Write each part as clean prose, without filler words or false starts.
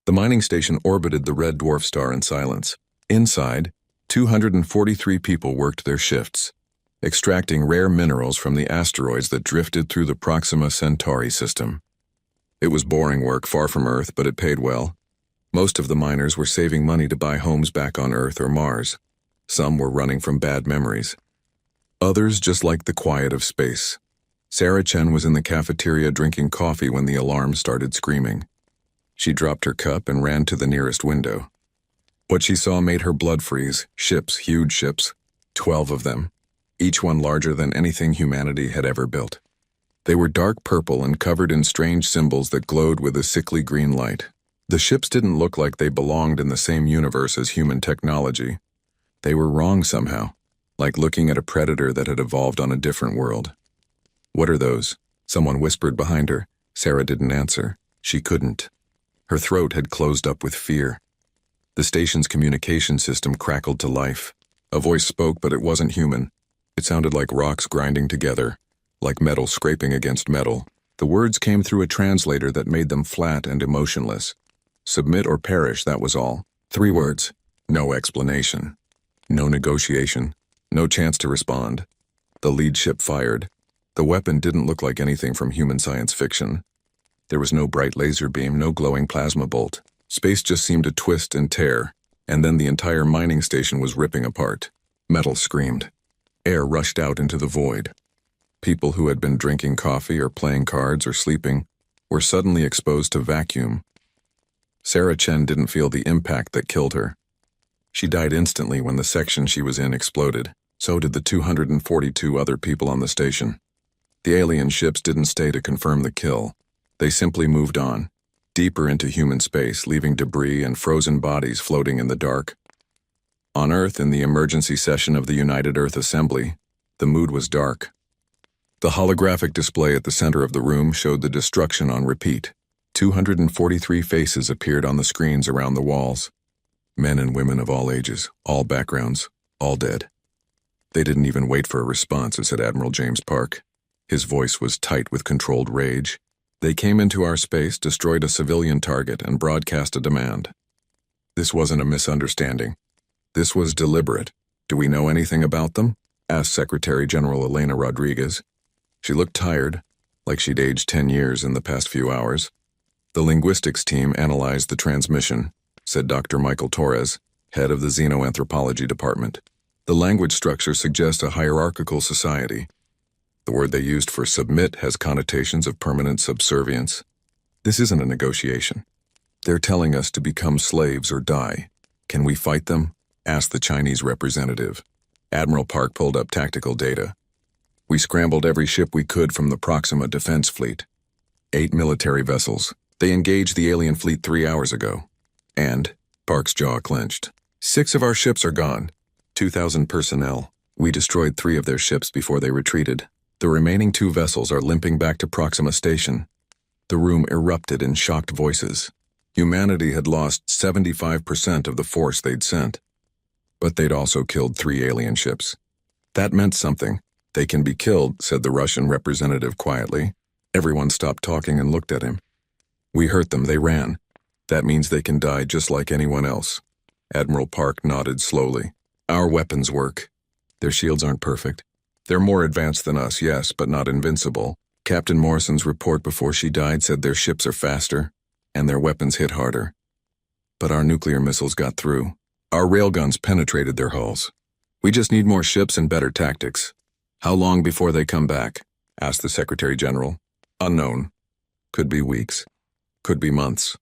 The mining station orbited the red dwarf star in silence. Inside, 243 people worked their shifts, extracting rare minerals from the asteroids that drifted through the Proxima Centauri system. It was boring work far from Earth, but it paid well. Most of the miners were saving money to buy homes back on Earth or Mars. Some were running from bad memories. Others just liked the quiet of space. Sarah Chen was in the cafeteria drinking coffee when the alarm started screaming. She dropped her cup and ran to the nearest window. What she saw made her blood freeze. Ships, huge ships, 12 of them, each one larger than anything humanity had ever built. They were dark purple and covered in strange symbols that glowed with a sickly green light. The ships didn't look like they belonged in the same universe as human technology. They were wrong somehow, like looking at a predator that had evolved on a different world. "What are those?" Someone whispered behind her. Sarah didn't answer. She couldn't. Her throat had closed up with fear. The station's communication system crackled to life. A voice spoke, but it wasn't human. It sounded like rocks grinding together, like metal scraping against metal. The words came through a translator that made them flat and emotionless. Submit or perish, that was all. 3 words. No explanation. No negotiation. No chance to respond. The lead ship fired. The weapon didn't look like anything from human science fiction. There was no bright laser beam, no glowing plasma bolt. Space just seemed to twist and tear, and then the entire mining station was ripping apart. Metal screamed. Air rushed out into the void. People who had been drinking coffee or playing cards or sleeping were suddenly exposed to vacuum. Sarah Chen didn't feel the impact that killed her. She died instantly when the section she was in exploded. So did the 242 other people on the station. The alien ships didn't stay to confirm the kill. They simply moved on, deeper into human space, leaving debris and frozen bodies floating in the dark. On Earth, in the emergency session of the United Earth Assembly, the mood was dark. The holographic display at the center of the room showed the destruction on repeat. 243 faces appeared on the screens around the walls. Men and women of all ages, all backgrounds, all dead. They didn't even wait for a response, said Admiral James Park. His voice was tight with controlled rage. They came into our space, destroyed a civilian target, and broadcast a demand. This wasn't a misunderstanding. This was deliberate. Do we know anything about them? Asked Secretary General Elena Rodriguez. She looked tired, like she'd aged 10 years in the past few hours. The linguistics team analyzed the transmission, said Dr. Michael Torres, head of the xenoanthropology department. The language structure suggests a hierarchical society. The word they used for submit has connotations of permanent subservience. This isn't a negotiation. They're telling us to become slaves or die. Can we fight them? Asked the Chinese representative. Admiral Park pulled up tactical data. We scrambled every ship we could from the Proxima Defense Fleet. 8 military vessels. They engaged the alien fleet 3 hours ago. And, Park's jaw clenched, 6 of our ships are gone. 2,000 personnel. We destroyed 3 of their ships before they retreated. The remaining 2 vessels are limping back to Proxima Station. The room erupted in shocked voices. Humanity had lost 75% of the force they'd sent. But they'd also killed 3 alien ships. That meant something. They can be killed, said the Russian representative quietly. Everyone stopped talking and looked at him. We hurt them, they ran. That means they can die just like anyone else. Admiral Park nodded slowly. Our weapons work. Their shields aren't perfect. They're more advanced than us, yes, but not invincible. Captain Morrison's report before she died said their ships are faster, and their weapons hit harder. But our nuclear missiles got through. Our railguns penetrated their hulls. We just need more ships and better tactics. How long before they come back? Asked the Secretary General. Unknown. Could be weeks. Could be months.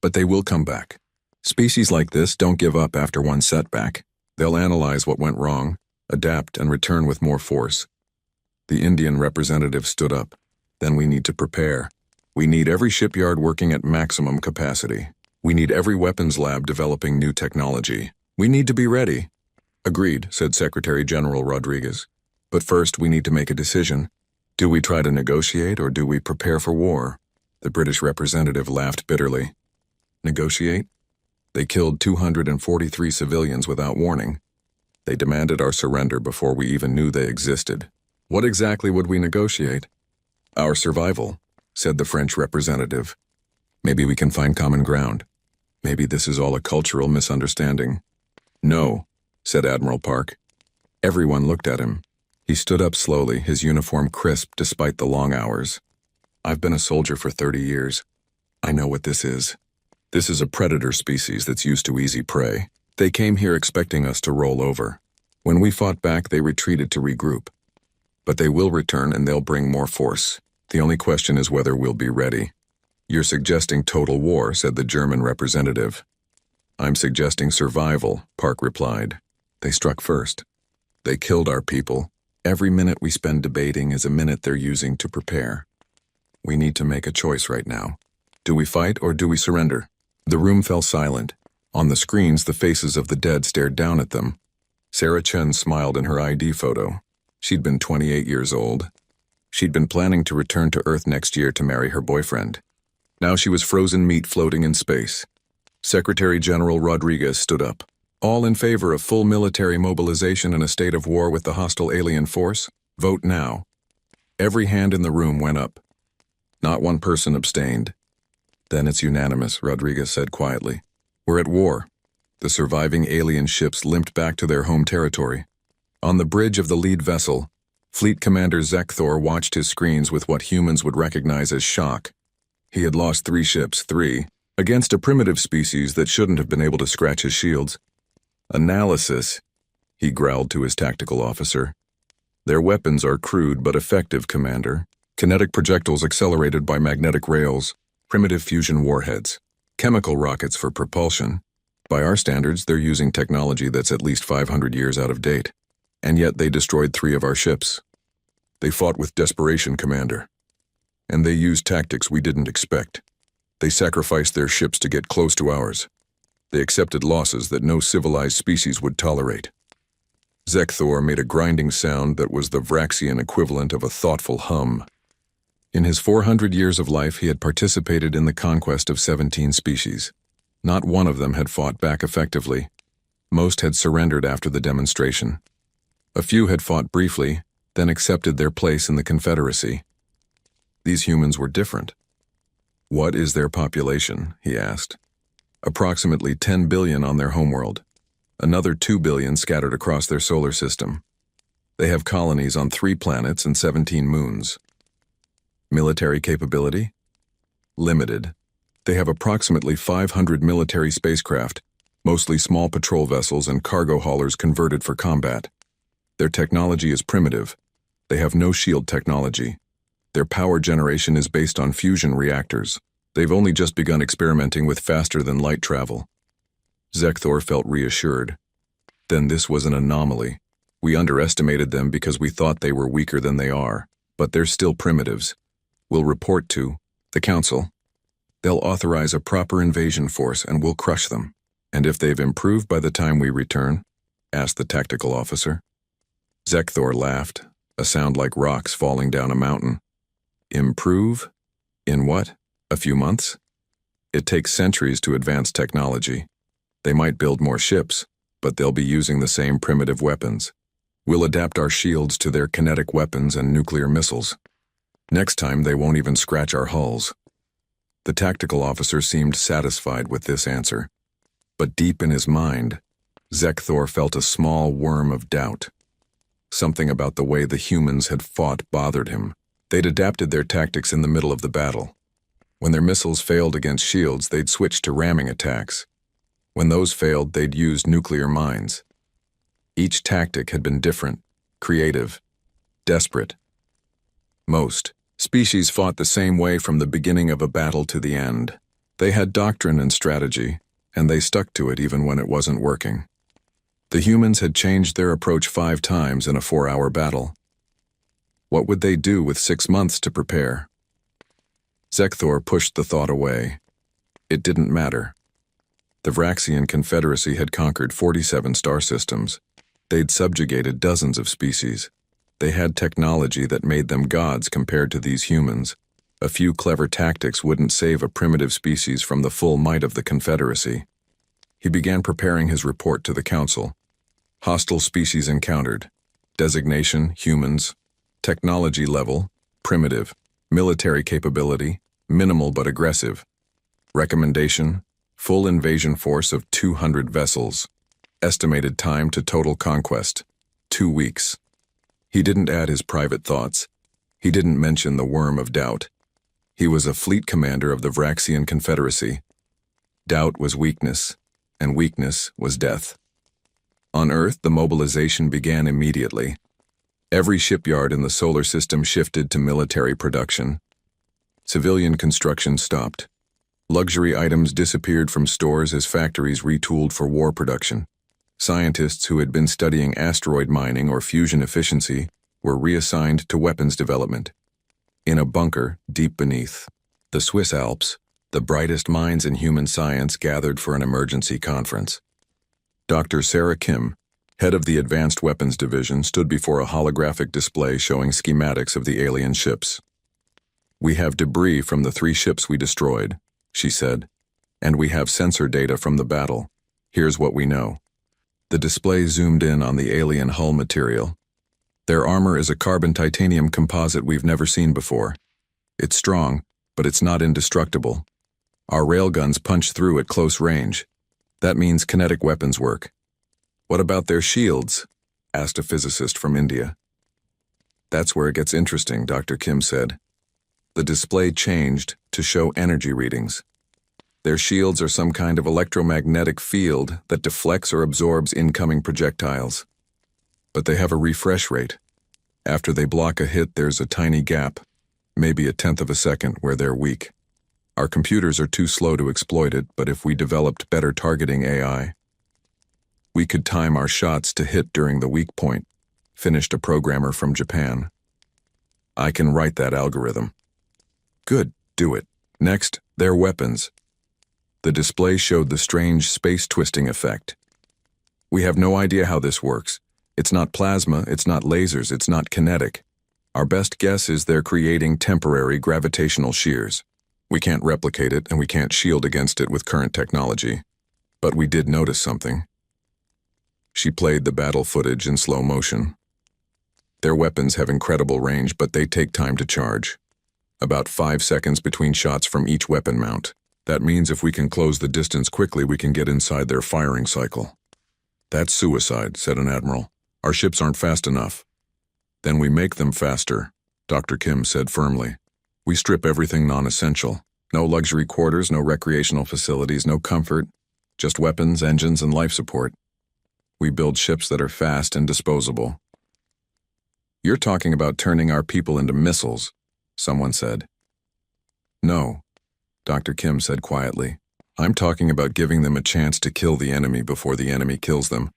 But they will come back. Species like this don't give up after one setback. They'll analyze what went wrong, adapt, and return with more force. The Indian representative stood up. Then we need to prepare. We need every shipyard working at maximum capacity. We need every weapons lab developing new technology. We need to be ready. Agreed, said Secretary General Rodriguez. But first we need to make a decision. Do we try to negotiate or do we prepare for war? The British representative laughed bitterly. Negotiate? They killed 243 civilians without warning. They demanded our surrender before we even knew they existed. What exactly would we negotiate? Our survival, said the French representative. Maybe we can find common ground. Maybe this is all a cultural misunderstanding. No, said Admiral Park. Everyone looked at him. He stood up slowly, his uniform crisp despite the long hours. I've been a soldier for 30 years. I know what this is. This is a predator species that's used to easy prey. They came here expecting us to roll over. When we fought back, they retreated to regroup. But they will return and they'll bring more force. The only question is whether we'll be ready. You're suggesting total war, said the German representative. I'm suggesting survival, Park replied. They struck first. They killed our people. Every minute we spend debating is a minute they're using to prepare. We need to make a choice right now. Do we fight or do we surrender? The room fell silent. On the screens, the faces of the dead stared down at them. Sarah Chen smiled in her ID photo. She'd been 28 years old. She'd been planning to return to Earth next year to marry her boyfriend. Now she was frozen meat floating in space. Secretary General Rodriguez stood up. All in favor of full military mobilization in a state of war with the hostile alien force? Vote now. Every hand in the room went up. Not one person abstained. Then it's unanimous, Rodriguez said quietly. We're at war. The surviving alien ships limped back to their home territory. On the bridge of the lead vessel, Fleet Commander Zekthor watched his screens with what humans would recognize as shock. He had lost 3 ships, against a primitive species that shouldn't have been able to scratch his shields. Analysis, he growled to his tactical officer. Their weapons are crude but effective, Commander. Kinetic projectiles accelerated by magnetic rails, primitive fusion warheads, chemical rockets for propulsion. By our standards, they're using technology that's at least 500 years out of date. And yet they destroyed 3 of our ships. They fought with desperation, Commander. And they used tactics we didn't expect. They sacrificed their ships to get close to ours. They accepted losses that no civilized species would tolerate. Zekthor made a grinding sound that was the Vraxian equivalent of a thoughtful hum. In his 400 years of life, he had participated in the conquest of 17 species. Not one of them had fought back effectively. Most had surrendered after the demonstration. A few had fought briefly, then accepted their place in the Confederacy. These humans were different. What is their population? He asked. Approximately 10 billion on their homeworld. Another 2 billion scattered across their solar system. They have colonies on 3 planets and 17 moons. Military capability? Limited. They have approximately 500 military spacecraft, mostly small patrol vessels and cargo haulers converted for combat. Their technology is primitive. They have no shield technology. Their power generation is based on fusion reactors. They've only just begun experimenting with faster-than-light travel. Zekthor felt reassured. Then this was an anomaly. We underestimated them because we thought they were weaker than they are, but they're still primitives. We'll report to the Council. They'll authorize a proper invasion force and we'll crush them. And if they've improved by the time we return? Asked the tactical officer. Zekthor laughed, a sound like rocks falling down a mountain. Improve? In what? A few months? It takes centuries to advance technology. They might build more ships, but they'll be using the same primitive weapons. We'll adapt our shields to their kinetic weapons and nuclear missiles. Next time, they won't even scratch our hulls. The tactical officer seemed satisfied with this answer. But deep in his mind, Zekthor felt a small worm of doubt. Something about the way the humans had fought bothered him. They'd adapted their tactics in the middle of the battle. When their missiles failed against shields, they'd switch to ramming attacks. When those failed, they'd use nuclear mines. Each tactic had been different, creative, desperate. Most species fought the same way from the beginning of a battle to the end. They had doctrine and strategy, and they stuck to it even when it wasn't working. The humans had changed their approach 5 times in a 4-hour battle. What would they do with 6 months to prepare? Zekthor pushed the thought away. It didn't matter. The Vraxian Confederacy had conquered 47 star systems. They'd subjugated dozens of species. They had technology that made them gods compared to these humans. A few clever tactics wouldn't save a primitive species from the full might of the Confederacy. He began preparing his report to the Council. Hostile species encountered. Designation, humans. Technology level, primitive. Military capability, minimal but aggressive. Recommendation, Full invasion force of 200 vessels. Estimated time to total conquest, 2 weeks. He didn't add his private thoughts. He didn't mention the worm of doubt. He was a fleet commander of the Vraxian Confederacy. Doubt was weakness, and weakness was death. On Earth, the mobilization began immediately. Every shipyard in the solar system shifted to military production. Civilian construction stopped. Luxury items disappeared from stores as factories retooled for war production. Scientists who had been studying asteroid mining or fusion efficiency were reassigned to weapons development. In a bunker deep beneath the Swiss Alps, the brightest minds in human science gathered for an emergency conference. Dr. Sarah Kim, head of the Advanced Weapons Division, stood before a holographic display showing schematics of the alien ships. "We have debris from the 3 ships we destroyed," she said, "and we have sensor data from the battle. Here's what we know." The display zoomed in on the alien hull material. "Their armor is a carbon titanium composite we've never seen before. It's strong, but it's not indestructible. Our railguns punch through at close range. That means kinetic weapons work." "What about their shields?" asked a physicist from India. "That's where it gets interesting," Dr. Kim said. The display changed to show energy readings. Their shields are some kind of electromagnetic field that deflects or absorbs incoming projectiles. But they have a refresh rate. After they block a hit, there's a tiny gap, maybe a tenth of a second, where they're weak. Our computers are too slow to exploit it, but if we developed better targeting AI, we could time our shots to hit during the weak point, finished a programmer from Japan. "I can write that algorithm." "Good, do it." "Next, their weapons." The display showed the strange space-twisting effect. "We have no idea how this works. It's not plasma, it's not lasers, it's not kinetic. Our best guess is they're creating temporary gravitational shears. We can't replicate it, and we can't shield against it with current technology. But we did notice something." She played the battle footage in slow motion. "Their weapons have incredible range, but they take time to charge. About 5 seconds between shots from each weapon mount. That means if we can close the distance quickly, we can get inside their firing cycle." "That's suicide," said an admiral. "Our ships aren't fast enough." "Then we make them faster," Dr. Kim said firmly. "We strip everything non-essential. No luxury quarters, no recreational facilities, no comfort. Just weapons, engines, and life support. We build ships that are fast and disposable." "You're talking about turning our people into missiles," someone said. "No," Dr. Kim said quietly. "I'm talking about giving them a chance to kill the enemy before the enemy kills them.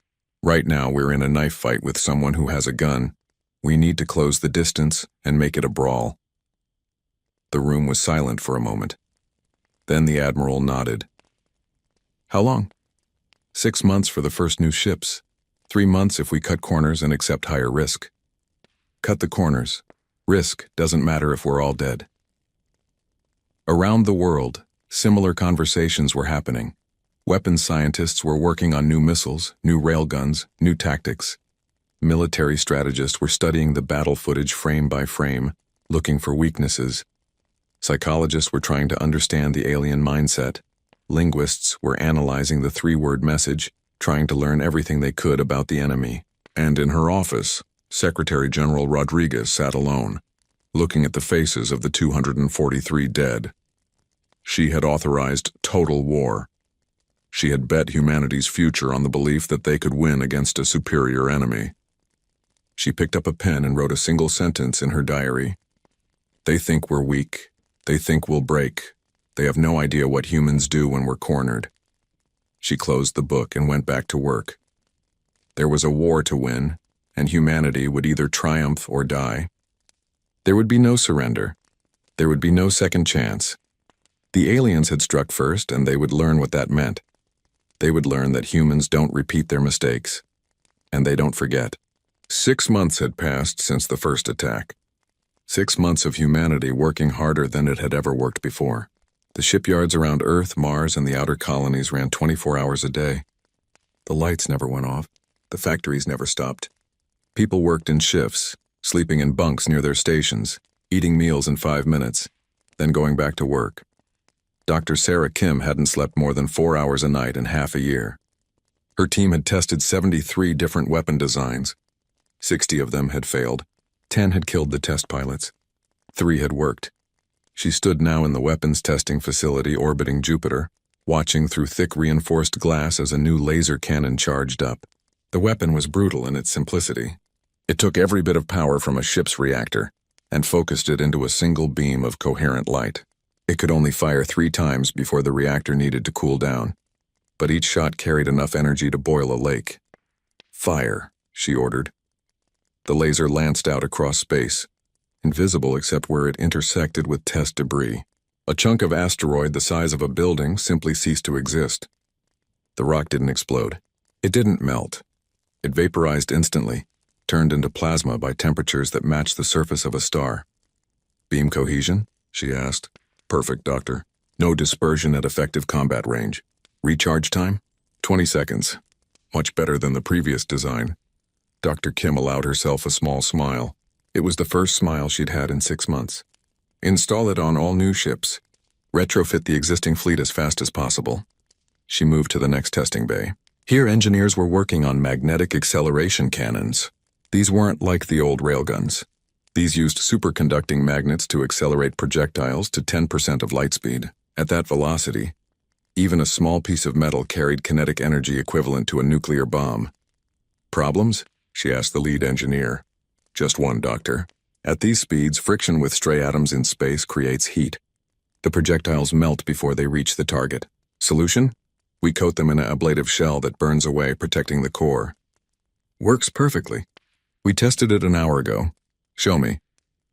Right now we're in a knife fight with someone who has a gun. We need to close the distance and make it a brawl." The room was silent for a moment. Then the admiral nodded. "How long?" 6 months for the first new ships. 3 months if we cut corners and accept higher risk." "Cut the corners. Risk doesn't matter if we're all dead." Around the world, similar conversations were happening. Weapons scientists were working on new missiles, new railguns, new tactics. Military strategists were studying the battle footage frame by frame, looking for weaknesses. Psychologists were trying to understand the alien mindset. Linguists were analyzing the 3-word message, trying to learn everything they could about the enemy. And in her office, Secretary General Rodriguez sat alone, looking at the faces of the 243 dead. She had authorized total war. She had bet humanity's future on the belief that they could win against a superior enemy. She picked up a pen and wrote a single sentence in her diary. "They think we're weak. They think we'll break. They have no idea what humans do when we're cornered." She closed the book and went back to work. There was a war to win, and humanity would either triumph or die. There would be no surrender. There would be no second chance. The aliens had struck first, and they would learn what that meant. They would learn that humans don't repeat their mistakes, and they don't forget. 6 months had passed since the first attack. 6 months of humanity working harder than it had ever worked before. The shipyards around Earth, Mars, and the outer colonies ran 24 hours a day. The lights never went off. The factories never stopped. People worked in shifts, sleeping in bunks near their stations, eating meals in 5 minutes, then going back to work. Dr. Sarah Kim hadn't slept more than 4 hours a night in half a year. Her team had tested 73 different weapon designs. 60 of them had failed. 10 had killed the test pilots. 3 had worked. She stood now in the weapons testing facility orbiting Jupiter, watching through thick reinforced glass as a new laser cannon charged up. The weapon was brutal in its simplicity. It took every bit of power from a ship's reactor and focused it into a single beam of coherent light. It could only fire 3 times before the reactor needed to cool down, but each shot carried enough energy to boil a lake. "Fire," she ordered. The laser lanced out across space, invisible except where it intersected with test debris. A chunk of asteroid the size of a building simply ceased to exist. The rock didn't explode. It didn't melt. It vaporized instantly, turned into plasma by temperatures that matched the surface of a star. "Beam cohesion?" she asked. "Perfect, Doctor. No dispersion at effective combat range. Recharge time? 20 seconds. Much better than the previous design." Dr. Kim allowed herself a small smile. It was the first smile she'd had in 6 months. "Install it on all new ships. Retrofit the existing fleet as fast as possible." She moved to the next testing bay. Here, engineers were working on magnetic acceleration cannons. These weren't like the old railguns. These used superconducting magnets to accelerate projectiles to 10% of light speed. At that velocity, even a small piece of metal carried kinetic energy equivalent to a nuclear bomb. "Problems?" she asked the lead engineer. "Just one, Doctor. At these speeds, friction with stray atoms in space creates heat. The projectiles melt before they reach the target. Solution? We coat them in an ablative shell that burns away, protecting the core." "Works perfectly. We tested it an hour ago." "Show me."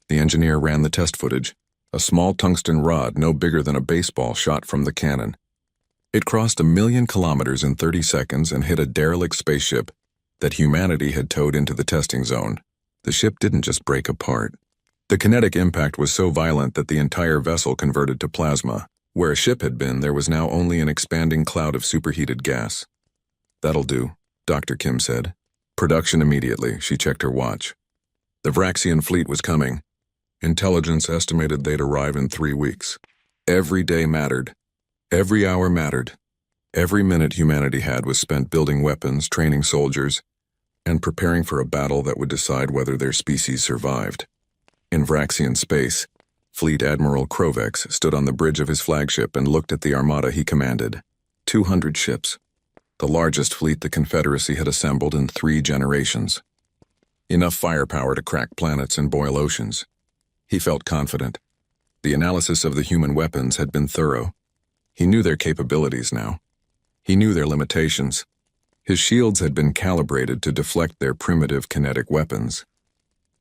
The engineer ran the test footage. A small tungsten rod no bigger than a baseball shot from the cannon. It crossed 1,000,000 kilometers in 30 seconds and hit a derelict spaceship that humanity had towed into the testing zone. The ship didn't just break apart. The kinetic impact was so violent that the entire vessel converted to plasma. Where a ship had been, there was now only an expanding cloud of superheated gas. "That'll do," Dr. Kim said. "Production immediately." She checked her watch. The Vraxian fleet was coming. Intelligence estimated they'd arrive in 3 weeks. Every day mattered. Every hour mattered. Every minute humanity had was spent building weapons, training soldiers, and preparing for a battle that would decide whether their species survived. In Vraxian space, Fleet Admiral Krovex stood on the bridge of his flagship and looked at the armada he commanded. 200 ships. The largest fleet the Confederacy had assembled in 3 generations. Enough firepower to crack planets and boil oceans. He felt confident. The analysis of the human weapons had been thorough. He knew their capabilities now. He knew their limitations. His shields had been calibrated to deflect their primitive kinetic weapons.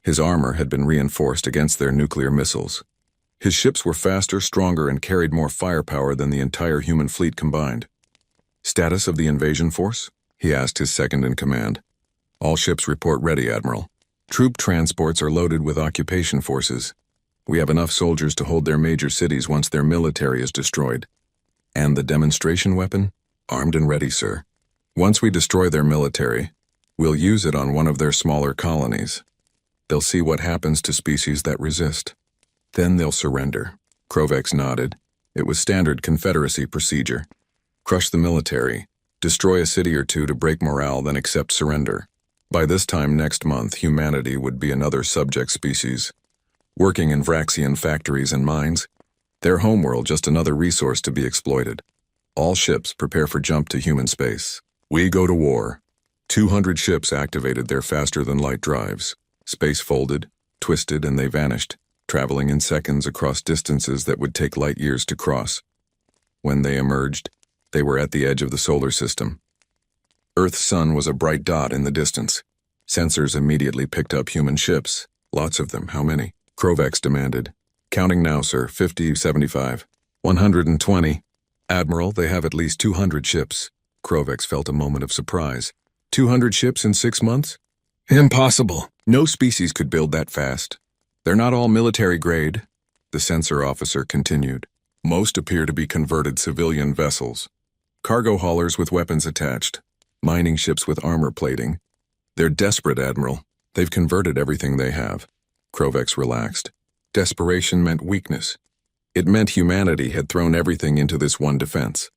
His armor had been reinforced against their nuclear missiles. His ships were faster, stronger, and carried more firepower than the entire human fleet combined. "Status of the invasion force?" he asked his second-in-command. "All ships report ready, Admiral. Troop transports are loaded with occupation forces. We have enough soldiers to hold their major cities once their military is destroyed." "And the demonstration weapon?" "Armed and ready, sir. Once we destroy their military, we'll use it on one of their smaller colonies. They'll see what happens to species that resist. Then they'll surrender." Krovex nodded. It was standard Confederacy procedure. Crush the military, destroy a city or two to break morale, then accept surrender. By this time next month, humanity would be another subject species, working in Vraxian factories and mines. Their homeworld just another resource to be exploited. All ships prepare for jump to human space. We go to war. 200 ships activated their faster-than-light drives. Space folded, twisted, and they vanished, traveling in seconds across distances that would take light years to cross. When they emerged, they were at the edge of the solar system. Earth's sun was a bright dot in the distance. Sensors immediately picked up human ships. Lots of them. How many? Krovex demanded. "Counting now, sir. 50, 75, 120. "Admiral, they have at least 200 ships." Krovex felt a moment of surprise. 200 ships in 6 months? Impossible. No species could build that fast. They're not all military grade, the sensor officer continued. Most appear to be converted civilian vessels. Cargo haulers with weapons attached. Mining ships with armor plating. They're desperate, Admiral. They've converted everything they have. Krovex relaxed. Desperation meant weakness. It meant humanity had thrown everything into this one defense.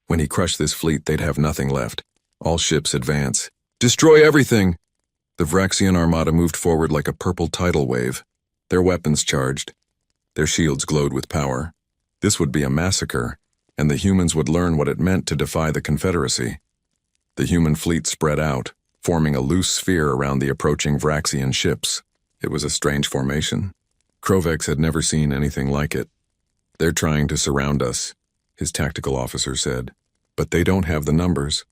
When he crushed this fleet, they'd have nothing left. All ships advance. Destroy everything! The Vraxian armada moved forward like a purple tidal wave. Their weapons charged. Their shields glowed with power. This would be a massacre, and the humans would learn what it meant to defy the Confederacy. The human fleet spread out, forming a loose sphere around the approaching Vraxian ships. It was a strange formation. Krovex had never seen anything like it. "They're trying to surround us," his tactical officer said. "But they don't have the numbers.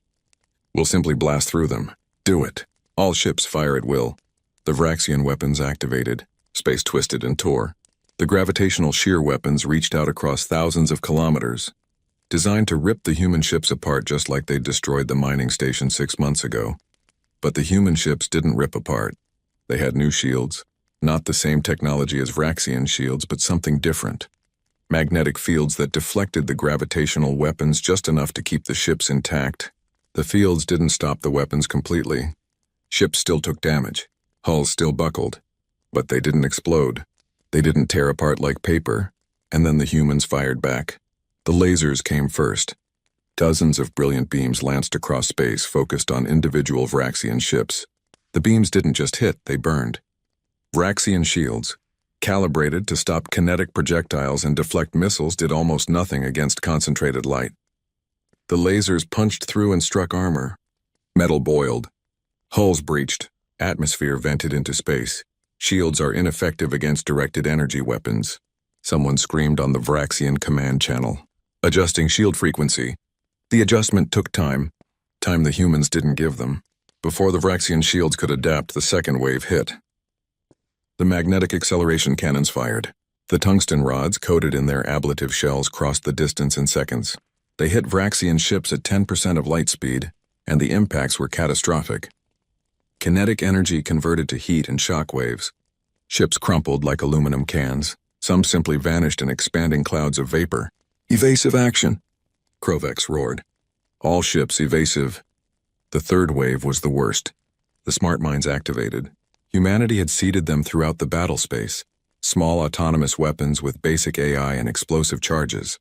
We'll simply blast through them. Do it." All ships fire at will. The Vraxian weapons activated. Space twisted and tore. The gravitational shear weapons reached out across thousands of kilometers, designed to rip the human ships apart just like they destroyed the mining station 6 months ago. But the human ships didn't rip apart. They had new shields. Not the same technology as Vraxian shields, but something different. Magnetic fields that deflected the gravitational weapons just enough to keep the ships intact. The fields didn't stop the weapons completely. Ships still took damage. Hulls still buckled. But they didn't explode. They didn't tear apart like paper. And then the humans fired back. The lasers came first. Dozens of brilliant beams lanced across space, focused on individual Vraxian ships. The beams didn't just hit, they burned. Vraxian shields, calibrated to stop kinetic projectiles and deflect missiles, did almost nothing against concentrated light. The lasers punched through and struck armor. Metal boiled. Hulls breached. Atmosphere vented into space. Shields are ineffective against directed energy weapons. Someone screamed on the Vraxian command channel. Adjusting shield frequency. The adjustment took time. Time the humans didn't give them. Before the Vraxian shields could adapt, the second wave hit. The magnetic acceleration cannons fired. The tungsten rods coated in their ablative shells crossed the distance in seconds. They hit Vraxian ships at 10% of light speed, and the impacts were catastrophic. Kinetic energy converted to heat and shock waves. Ships crumpled like aluminum cans. Some simply vanished in expanding clouds of vapor. "Evasive action!" Krovex roared. All ships evasive. The third wave was the worst. The smart mines activated. Humanity had seeded them throughout the battle space. Small autonomous weapons with basic AI and explosive charges.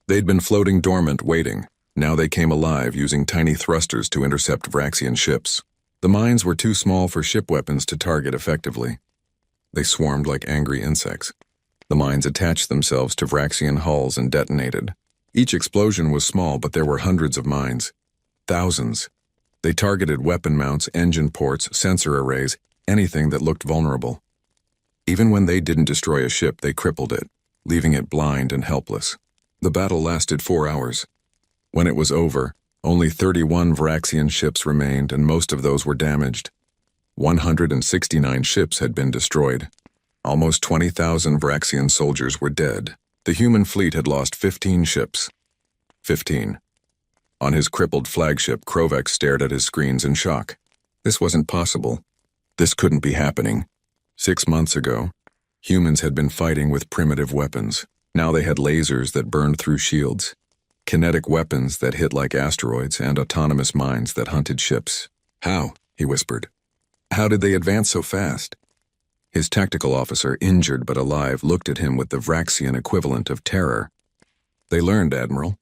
They'd been floating dormant, waiting. Now they came alive, using tiny thrusters to intercept Vraxian ships. The mines were too small for ship weapons to target effectively. They swarmed like angry insects. The mines attached themselves to Vraxian hulls and detonated. Each explosion was small, but there were hundreds of mines. Thousands. They targeted weapon mounts, engine ports, sensor arrays, anything that looked vulnerable. Even when they didn't destroy a ship, they crippled it, leaving it blind and helpless. The battle lasted 4 hours. When it was over, only 31 Vraxian ships remained, and most of those were damaged. 169 ships had been destroyed. Almost 20,000 Vraxian soldiers were dead. The human fleet had lost 15 ships. 15. On his crippled flagship, Krovex stared at his screens in shock. This wasn't possible. This couldn't be happening. 6 months ago, humans had been fighting with primitive weapons. Now they had lasers that burned through shields, kinetic weapons that hit like asteroids, and autonomous mines that hunted ships. "How?" he whispered. "How did they advance so fast?" His tactical officer, injured but alive, looked at him with the Vraxian equivalent of terror. "They learned, Admiral.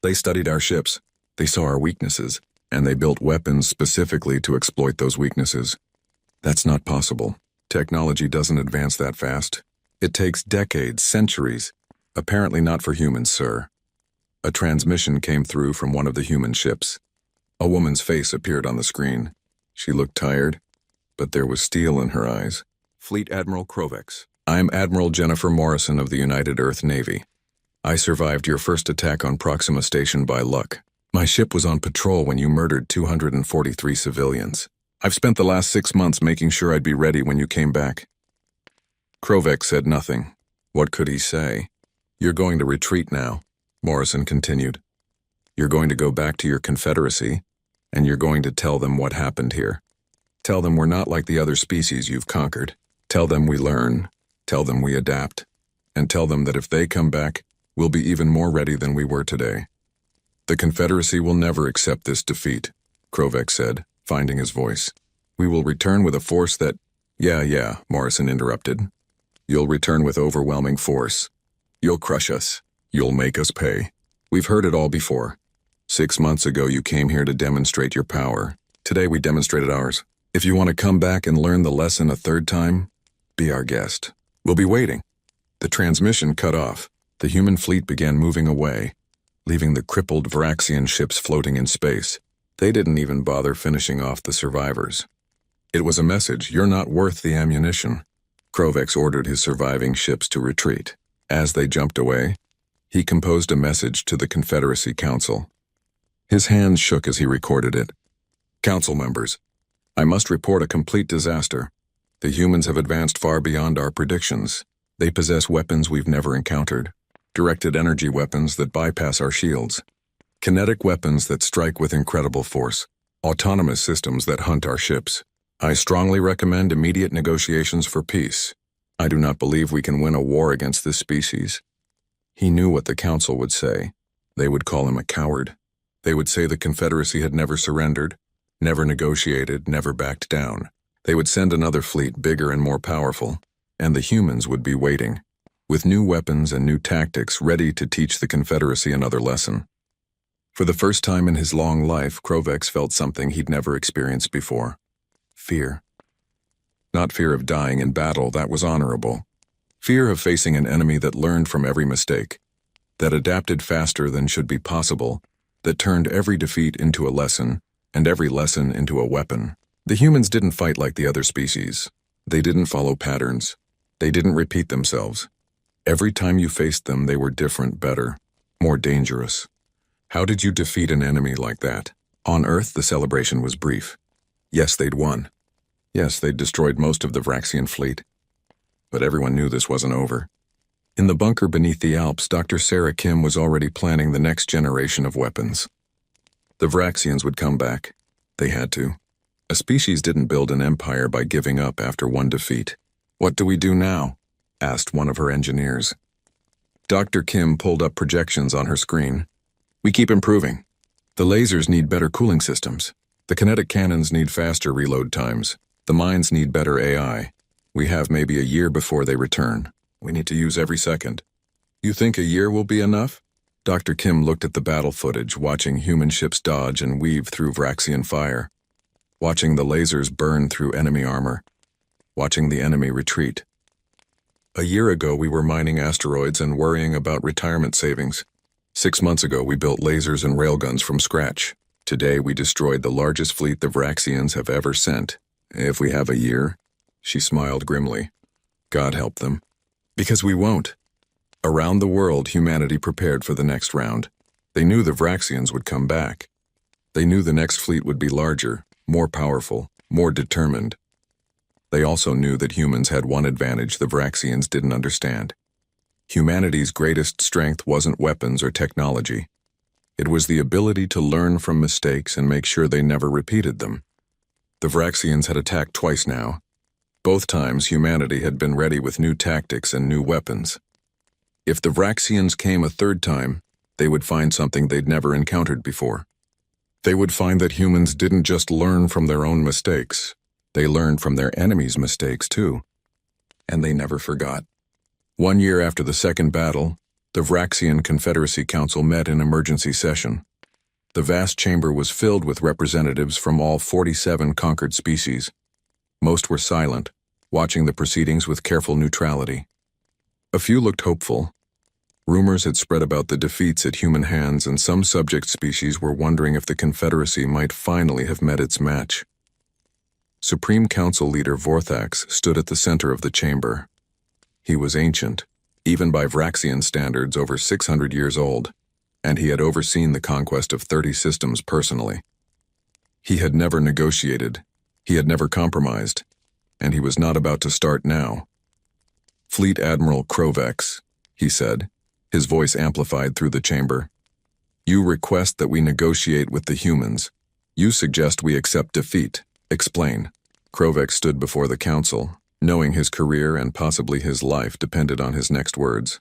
They studied our ships. They saw our weaknesses, and they built weapons specifically to exploit those weaknesses. That's not possible. Technology doesn't advance that fast. It takes decades, centuries. Apparently not for humans, sir." A transmission came through from one of the human ships. A woman's face appeared on the screen. She looked tired, but there was steel in her eyes. "Fleet Admiral Krovex. I'm Admiral Jennifer Morrison of the United Earth Navy. I survived your first attack on Proxima Station by luck. My ship was on patrol when you murdered 243 civilians. I've spent the last 6 months making sure I'd be ready when you came back." Krovex said nothing. What could he say? "You're going to retreat now," Morrison continued. "You're going to go back to your Confederacy, and you're going to tell them what happened here. Tell them we're not like the other species you've conquered. Tell them we learn. Tell them we adapt. And tell them that if they come back, we'll be even more ready than we were today. The Confederacy will never accept this defeat," Krovex said, finding his voice. "We will return with a force that—" Yeah, Morrison interrupted. "You'll return with overwhelming force. You'll crush us. You'll make us pay. We've heard it all before. 6 months ago you came here to demonstrate your power. Today we demonstrated ours. If you want to come back and learn the lesson a third time, be our guest. We'll be waiting." The transmission cut off. The human fleet began moving away, leaving the crippled Vraxian ships floating in space. They didn't even bother finishing off the survivors. It was a message: "You're not worth the ammunition." Krovex ordered his surviving ships to retreat. As they jumped away, he composed a message to the Confederacy Council. His hands shook as he recorded it. "Council members, I must report a complete disaster. The humans have advanced far beyond our predictions. They possess weapons we've never encountered, directed energy weapons that bypass our shields, kinetic weapons that strike with incredible force, autonomous systems that hunt our ships. I strongly recommend immediate negotiations for peace. I do not believe we can win a war against this species." He knew what the Council would say. They would call him a coward. They would say the Confederacy had never surrendered, never negotiated, never backed down. They would send another fleet, bigger and more powerful, and the humans would be waiting, with new weapons and new tactics, ready to teach the Confederacy another lesson. For the first time in his long life, Krovex felt something he'd never experienced before. Fear. Not fear of dying in battle, that was honorable. Fear of facing an enemy that learned from every mistake, that adapted faster than should be possible, that turned every defeat into a lesson, and every lesson into a weapon. The humans didn't fight like the other species. They didn't follow patterns. They didn't repeat themselves. Every time you faced them, they were different, better, more dangerous. How did you defeat an enemy like that? On Earth, the celebration was brief. Yes, they'd won. Yes, they'd destroyed most of the Vraxian fleet. But everyone knew this wasn't over. In the bunker beneath the Alps, Dr. Sarah Kim was already planning the next generation of weapons. The Vraxians would come back. They had to. A species didn't build an empire by giving up after one defeat. "What do we do now?" asked one of her engineers. Dr. Kim pulled up projections on her screen. "We keep improving. The lasers need better cooling systems. The kinetic cannons need faster reload times. The mines need better AI. We have maybe a year before they return. We need to use every second." "You think a year will be enough?" Dr. Kim looked at the battle footage, watching human ships dodge and weave through Vraxian fire, watching the lasers burn through enemy armor, watching the enemy retreat. "A year ago we were mining asteroids and worrying about retirement savings. 6 months ago we built lasers and railguns from scratch. Today we destroyed the largest fleet the Vraxians have ever sent. If we have a year," she smiled grimly, "God help them. Because we won't." Around the world, humanity prepared for the next round. They knew the Vraxians would come back. They knew the next fleet would be larger, more powerful, more determined. They also knew that humans had one advantage the Vraxians didn't understand. Humanity's greatest strength wasn't weapons or technology. It was the ability to learn from mistakes and make sure they never repeated them. The Vraxians had attacked twice now. Both times humanity had been ready with new tactics and new weapons. If the Vraxians came a third time, they would find something they'd never encountered before. They would find that humans didn't just learn from their own mistakes. They learned from their enemies' mistakes too. And they never forgot. 1 year after the second battle, the Vraxian Confederacy Council met in emergency session. The vast chamber was filled with representatives from all 47 conquered species. Most were silent, watching the proceedings with careful neutrality. A few looked hopeful. Rumors had spread about the defeats at human hands, and some subject species were wondering if the Confederacy might finally have met its match. Supreme Council leader Vorthax stood at the center of the chamber. He was ancient, even by Vraxian standards over 600 years old, and he had overseen the conquest of 30 systems personally. He had never negotiated, he had never compromised, and he was not about to start now. "Fleet Admiral Krovex," he said, his voice amplified through the chamber. "You request that we negotiate with the humans. You suggest we accept defeat. Explain." Krovex stood before the council, knowing his career and possibly his life depended on his next words.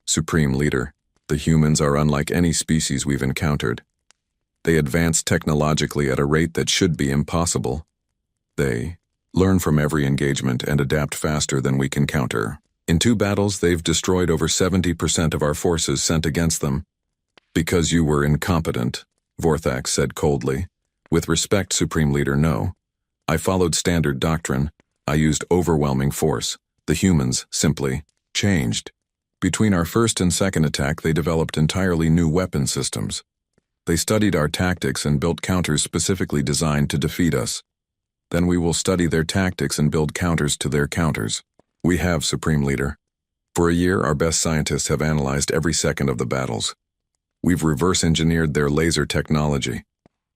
"Supreme Leader, the humans are unlike any species we've encountered. They advance technologically at a rate that should be impossible. They learn from every engagement and adapt faster than we can counter. In 2 battles, they've destroyed over 70% of our forces sent against them. Because you were incompetent, Vorthax said coldly. With respect, Supreme Leader, no. I followed standard doctrine. I used overwhelming force. The humans simply changed. Between our first and second attack, they developed entirely new weapon systems. They studied our tactics and built counters specifically designed to defeat us. Then we will study their tactics and build counters to their counters. We have, Supreme Leader. For a year, our best scientists have analyzed every second of the battles. We've reverse-engineered their laser technology.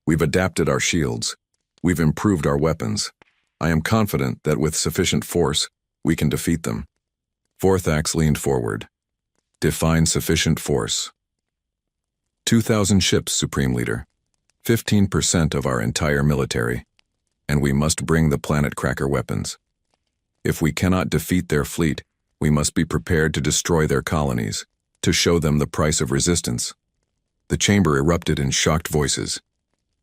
We've adapted our shields. We've improved our weapons. I am confident that with sufficient force, we can defeat them. Vorthax leaned forward. Define sufficient force. 2,000 ships, Supreme Leader. 15% of our entire military. And we must bring the planet cracker weapons. If we cannot defeat their fleet, we must be prepared to destroy their colonies, to show them the price of resistance. The chamber erupted in shocked voices.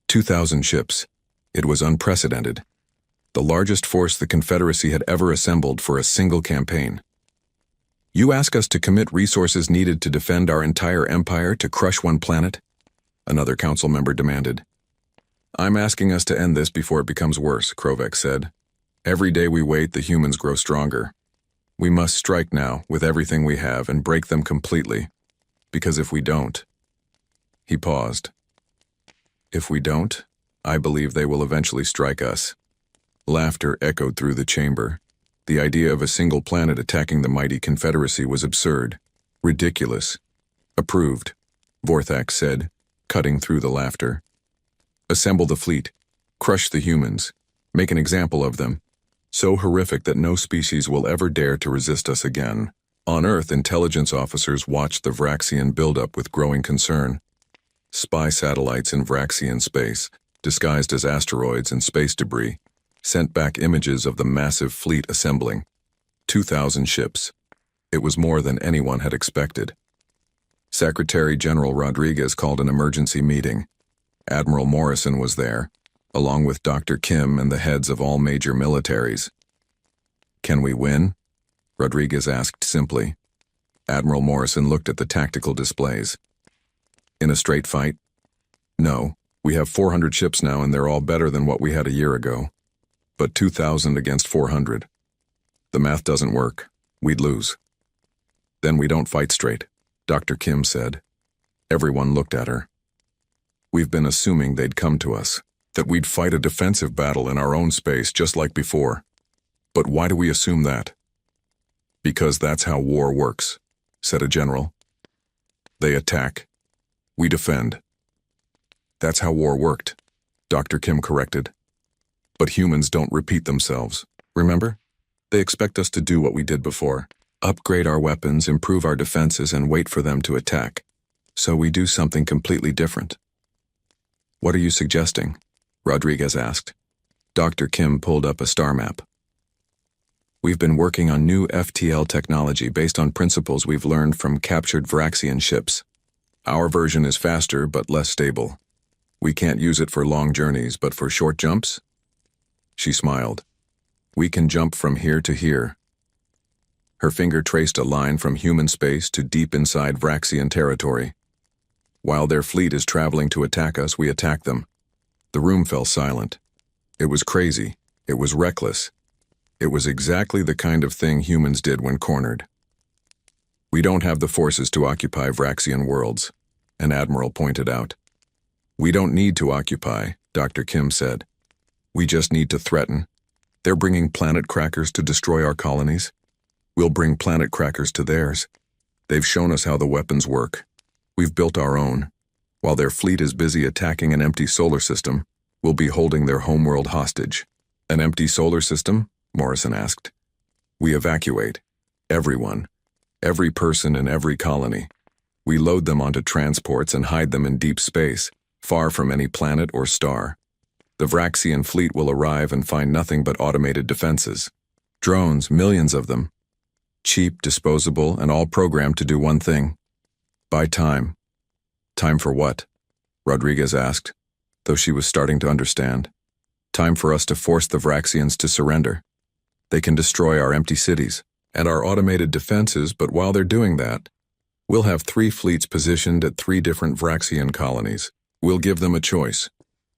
2,000 ships. It was unprecedented. The largest force the Confederacy had ever assembled for a single campaign. You ask us to commit resources needed to defend our entire empire to crush one planet? Another council member demanded. I'm asking us to end this before it becomes worse, Krovek said. Every day we wait, the humans grow stronger. We must strike now with everything we have and break them completely. Because if we don't... He paused. If we don't, I believe they will eventually strike us. Laughter echoed through the chamber. The idea of a single planet attacking the mighty Confederacy was absurd. Ridiculous. Approved, Vorthax said, cutting through the laughter. Assemble the fleet. Crush the humans. Make an example of them. So horrific that no species will ever dare to resist us again. On Earth, intelligence officers watched the Vraxian buildup with growing concern. Spy satellites in Vraxian space, disguised as asteroids and space debris, sent back images of the massive fleet assembling. 2,000 ships. It was more than anyone had expected. Secretary General Rodriguez called an emergency meeting. Admiral Morrison was there, along with Dr. Kim and the heads of all major militaries. Can we win? Rodriguez asked simply. Admiral Morrison looked at the tactical displays. In a straight fight? No, we have 400 ships now and they're all better than what we had a year ago. But 2,000 against 400. The math doesn't work. We'd lose. Then we don't fight straight, Dr. Kim said. Everyone looked at her. We've been assuming they'd come to us, that we'd fight a defensive battle in our own space just like before. But why do we assume that? Because that's how war works, said a general. They attack. We defend. That's how war worked, Dr. Kim corrected. But humans don't repeat themselves, remember? They expect us to do what we did before. Upgrade our weapons, improve our defenses, and wait for them to attack. So we do something completely different. What are you suggesting? Rodriguez asked. Dr. Kim pulled up a star map. We've been working on new FTL technology based on principles we've learned from captured Vraxian ships. Our version is faster but less stable. We can't use it for long journeys, but for short jumps? She smiled. We can jump from here to here. Her finger traced a line from human space to deep inside Vraxian territory. While their fleet is traveling to attack us, we attack them. The room fell silent. It was crazy. It was reckless. It was exactly the kind of thing humans did when cornered. We don't have the forces to occupy Vraxian worlds, an admiral pointed out. We don't need to occupy, Dr. Kim said. We just need to threaten. They're bringing planet crackers to destroy our colonies. We'll bring planet crackers to theirs. They've shown us how the weapons work. We've built our own. While their fleet is busy attacking an empty solar system, we'll be holding their homeworld hostage. An empty solar system? Morrison asked. We evacuate. Everyone. Every person in every colony. We load them onto transports and hide them in deep space, far from any planet or star. The Vraxian fleet will arrive and find nothing but automated defenses. Drones, millions of them. Cheap, disposable, and all programmed to do one thing. Buy time. Time for what? Rodriguez asked, though she was starting to understand. Time for us to force the Vraxians to surrender. They can destroy our empty cities, and our automated defenses, but while they're doing that, we'll have 3 fleets positioned at 3 different Vraxian colonies. We'll give them a choice.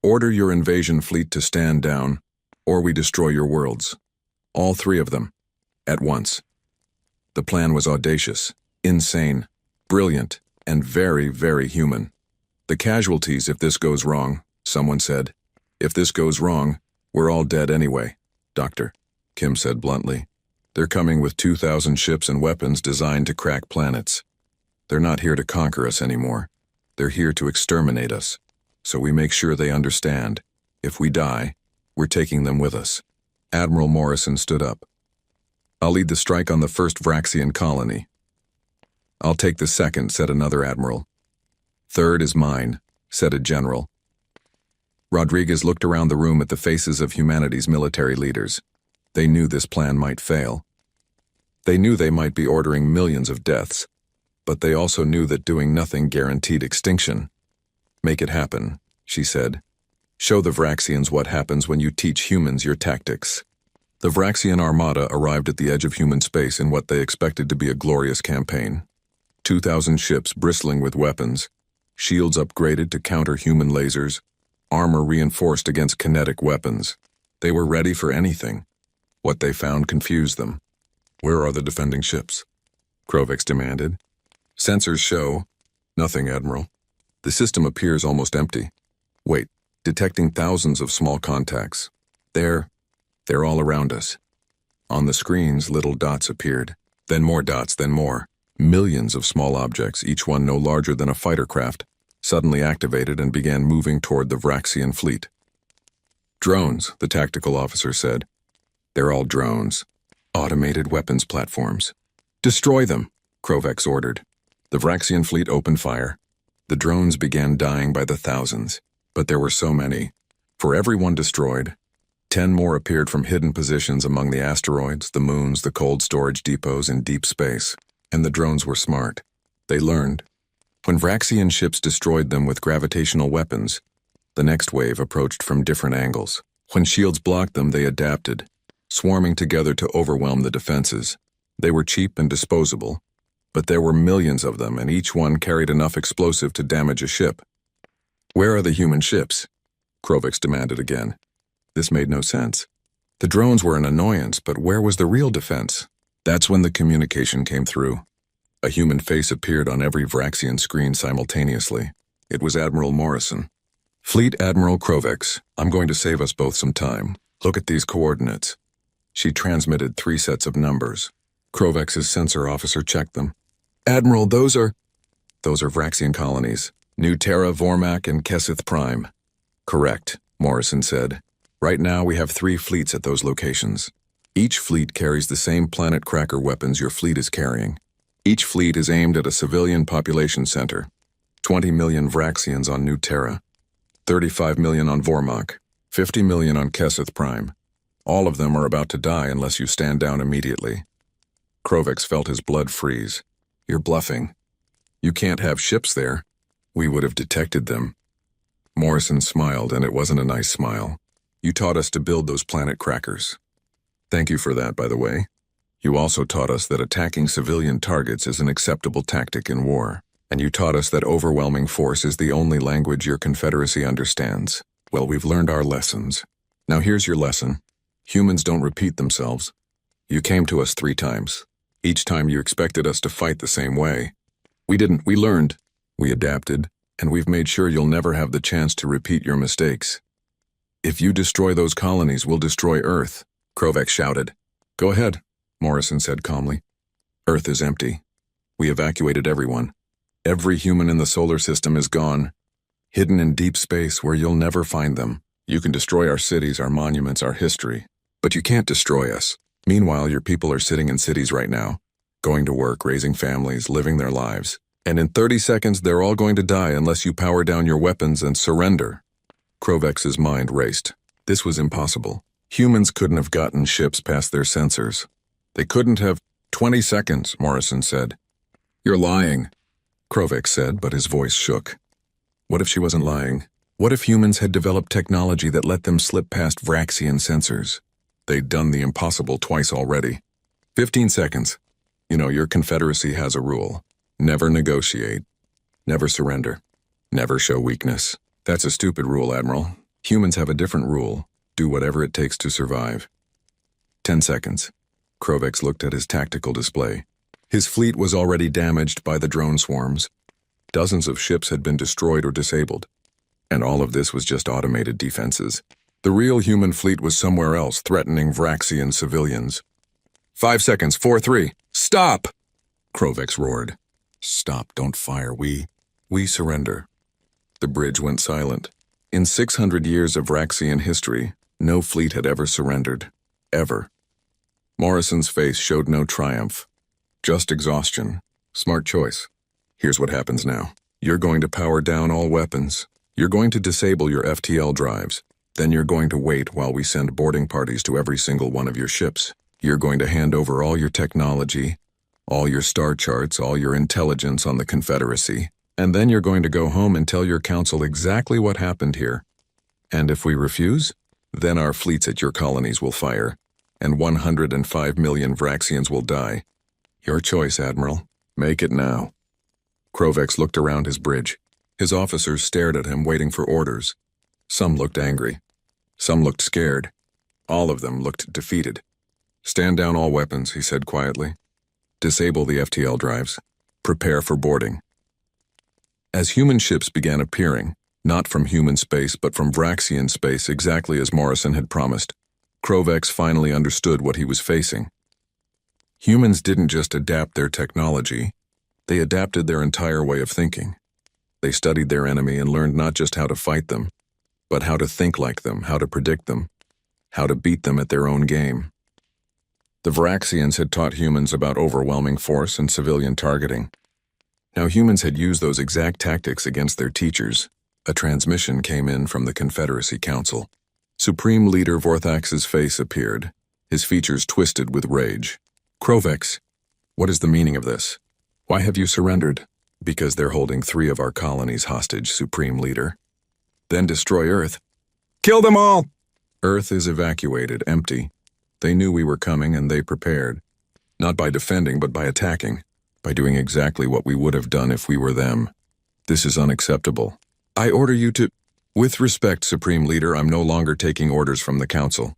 Order your invasion fleet to stand down, or we destroy your worlds. All 3 of them. At once. The plan was audacious, insane, brilliant, and very, very human. The casualties if this goes wrong, someone said. If this goes wrong, we're all dead anyway, Doctor, Kim said bluntly. They're coming with 2,000 ships and weapons designed to crack planets. They're not here to conquer us anymore. They're here to exterminate us. So we make sure they understand. If we die, we're taking them with us. Admiral Morrison stood up. I'll lead the strike on the first Vraxian colony. I'll take the second, said another admiral. Third is mine, said a general. Rodriguez looked around the room at the faces of humanity's military leaders. They knew this plan might fail. They knew they might be ordering millions of deaths, but they also knew that doing nothing guaranteed extinction. Make it happen, she said. Show the Vraxians what happens when you teach humans your tactics. The Vraxian armada arrived at the edge of human space in what they expected to be a glorious campaign. 2,000 ships bristling with weapons, shields upgraded to counter human lasers, armor reinforced against kinetic weapons. They were ready for anything. What they found confused them. Where are the defending ships? Krovex demanded. Sensors show. Nothing, Admiral. The system appears almost empty. Wait, detecting thousands of small contacts. They're all around us. On the screens, little dots appeared. Then more dots, then more. Millions of small objects, each one no larger than a fighter craft, suddenly activated and began moving toward the Vraxian fleet. Drones, the tactical officer said. They're all drones. Automated weapons platforms. Destroy them, Krovex ordered. The Vraxian fleet opened fire. The drones began dying by the thousands, but there were so many. For every one destroyed, 10 more appeared from hidden positions among the asteroids, the moons, the cold storage depots in deep space. And the drones were smart. They learned. When Vraxian ships destroyed them with gravitational weapons, the next wave approached from different angles. When shields blocked them, they adapted, swarming together to overwhelm the defenses. They were cheap and disposable, but there were millions of them, and each one carried enough explosive to damage a ship. Where are the human ships? Krovex demanded again. This made no sense. The drones were an annoyance, but where was the real defense? That's when the communication came through. A human face appeared on every Vraxian screen simultaneously. It was Admiral Morrison. Fleet Admiral Krovex, I'm going to save us both some time. Look at these coordinates. She transmitted 3 sets of numbers. Krovex's sensor officer checked them. Admiral, those are Vraxian colonies. New Terra, Vormak, and Kesith Prime. Correct, Morrison said. Right now we have 3 fleets at those locations. Each fleet carries the same planet cracker weapons your fleet is carrying. Each fleet is aimed at a civilian population center. 20 million Vraxians on New Terra. 35 million on Vormak. 50 million on Kesith Prime. All of them are about to die unless you stand down immediately. Krovex felt his blood freeze. You're bluffing. You can't have ships there. We would have detected them. Morrison smiled, and it wasn't a nice smile. You taught us to build those planet crackers. Thank you for that, by the way. You also taught us that attacking civilian targets is an acceptable tactic in war. And you taught us that overwhelming force is the only language your Confederacy understands. Well, we've learned our lessons. Now here's your lesson. Humans don't repeat themselves. You came to us 3 times. Each time you expected us to fight the same way. We didn't. We learned. We adapted. And we've made sure you'll never have the chance to repeat your mistakes. If you destroy those colonies, we'll destroy Earth, Krovex shouted. Go ahead, Morrison said calmly. Earth is empty. We evacuated everyone. Every human in the solar system is gone. Hidden in deep space where you'll never find them. You can destroy our cities, our monuments, our history. But you can't destroy us. Meanwhile, your people are sitting in cities right now, going to work, raising families, living their lives. And in 30 seconds, they're all going to die unless you power down your weapons and surrender. Krovex's mind raced. This was impossible. Humans couldn't have gotten ships past their sensors. They couldn't have. 20 seconds, Morrison said. You're lying, Krovex said, but his voice shook. What if she wasn't lying? What if humans had developed technology that let them slip past Vraxian sensors? They'd done the impossible twice already. 15 seconds. You know, your Confederacy has a rule. Never negotiate. Never surrender. Never show weakness. That's a stupid rule, Admiral. Humans have a different rule. Do whatever it takes to survive. 10 seconds. Krovex looked at his tactical display. His fleet was already damaged by the drone swarms. Dozens of ships had been destroyed or disabled. And all of this was just automated defenses. The real human fleet was somewhere else, threatening Vraxian civilians. 5 seconds, 4, 3. Stop! Krovex roared. Stop, don't fire, we surrender. The bridge went silent. In 600 years of Vraxian history, no fleet had ever surrendered. Ever. Morrison's face showed no triumph. Just exhaustion. Smart choice. Here's what happens now. You're going to power down all weapons. You're going to disable your FTL drives. Then you're going to wait while we send boarding parties to every single one of your ships. You're going to hand over all your technology, all your star charts, all your intelligence on the Confederacy. And then you're going to go home and tell your council exactly what happened here. And if we refuse, then our fleets at your colonies will fire, and 105 million Vraxians will die. Your choice, Admiral. Make it now. Krovex looked around his bridge. His officers stared at him, waiting for orders. Some looked angry. Some looked scared. All of them looked defeated. Stand down all weapons, he said quietly. Disable the FTL drives. Prepare for boarding. As human ships began appearing, not from human space but from Vraxian space exactly as Morrison had promised, Krovex finally understood what he was facing. Humans didn't just adapt their technology, they adapted their entire way of thinking. They studied their enemy and learned not just how to fight them, but how to think like them, how to predict them, how to beat them at their own game. The Vraxians had taught humans about overwhelming force and civilian targeting. Now humans had used those exact tactics against their teachers. A transmission came in from the Confederacy Council. Supreme Leader Vorthax's face appeared, his features twisted with rage. Krovex, what is the meaning of this? Why have you surrendered? Because they're holding 3 of our colonies hostage, Supreme Leader. Then destroy Earth. Kill them all! Earth is evacuated, empty. They knew we were coming and they prepared. Not by defending, but by attacking. By doing exactly what we would have done if we were them. This is unacceptable. I order you to... With respect, Supreme Leader, I'm no longer taking orders from the Council.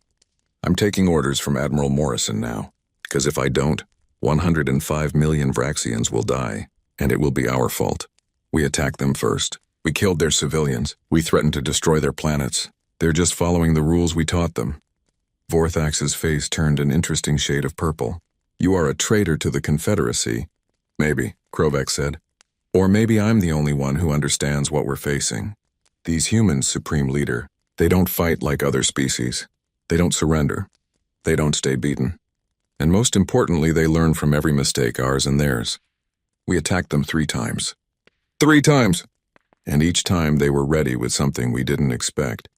I'm taking orders from Admiral Morrison now. Because if I don't, 105 million Vraxians will die, and it will be our fault. We attacked them first. We killed their civilians. We threatened to destroy their planets. They're just following the rules we taught them. Vorthax's face turned an interesting shade of purple. You are a traitor to the Confederacy. Maybe, Krovex said. Or maybe I'm the only one who understands what we're facing. These humans, Supreme Leader, they don't fight like other species. They don't surrender. They don't stay beaten. And most importantly, they learn from every mistake, ours and theirs. We attacked them 3 times. 3 times! And each time they were ready with something we didn't expect.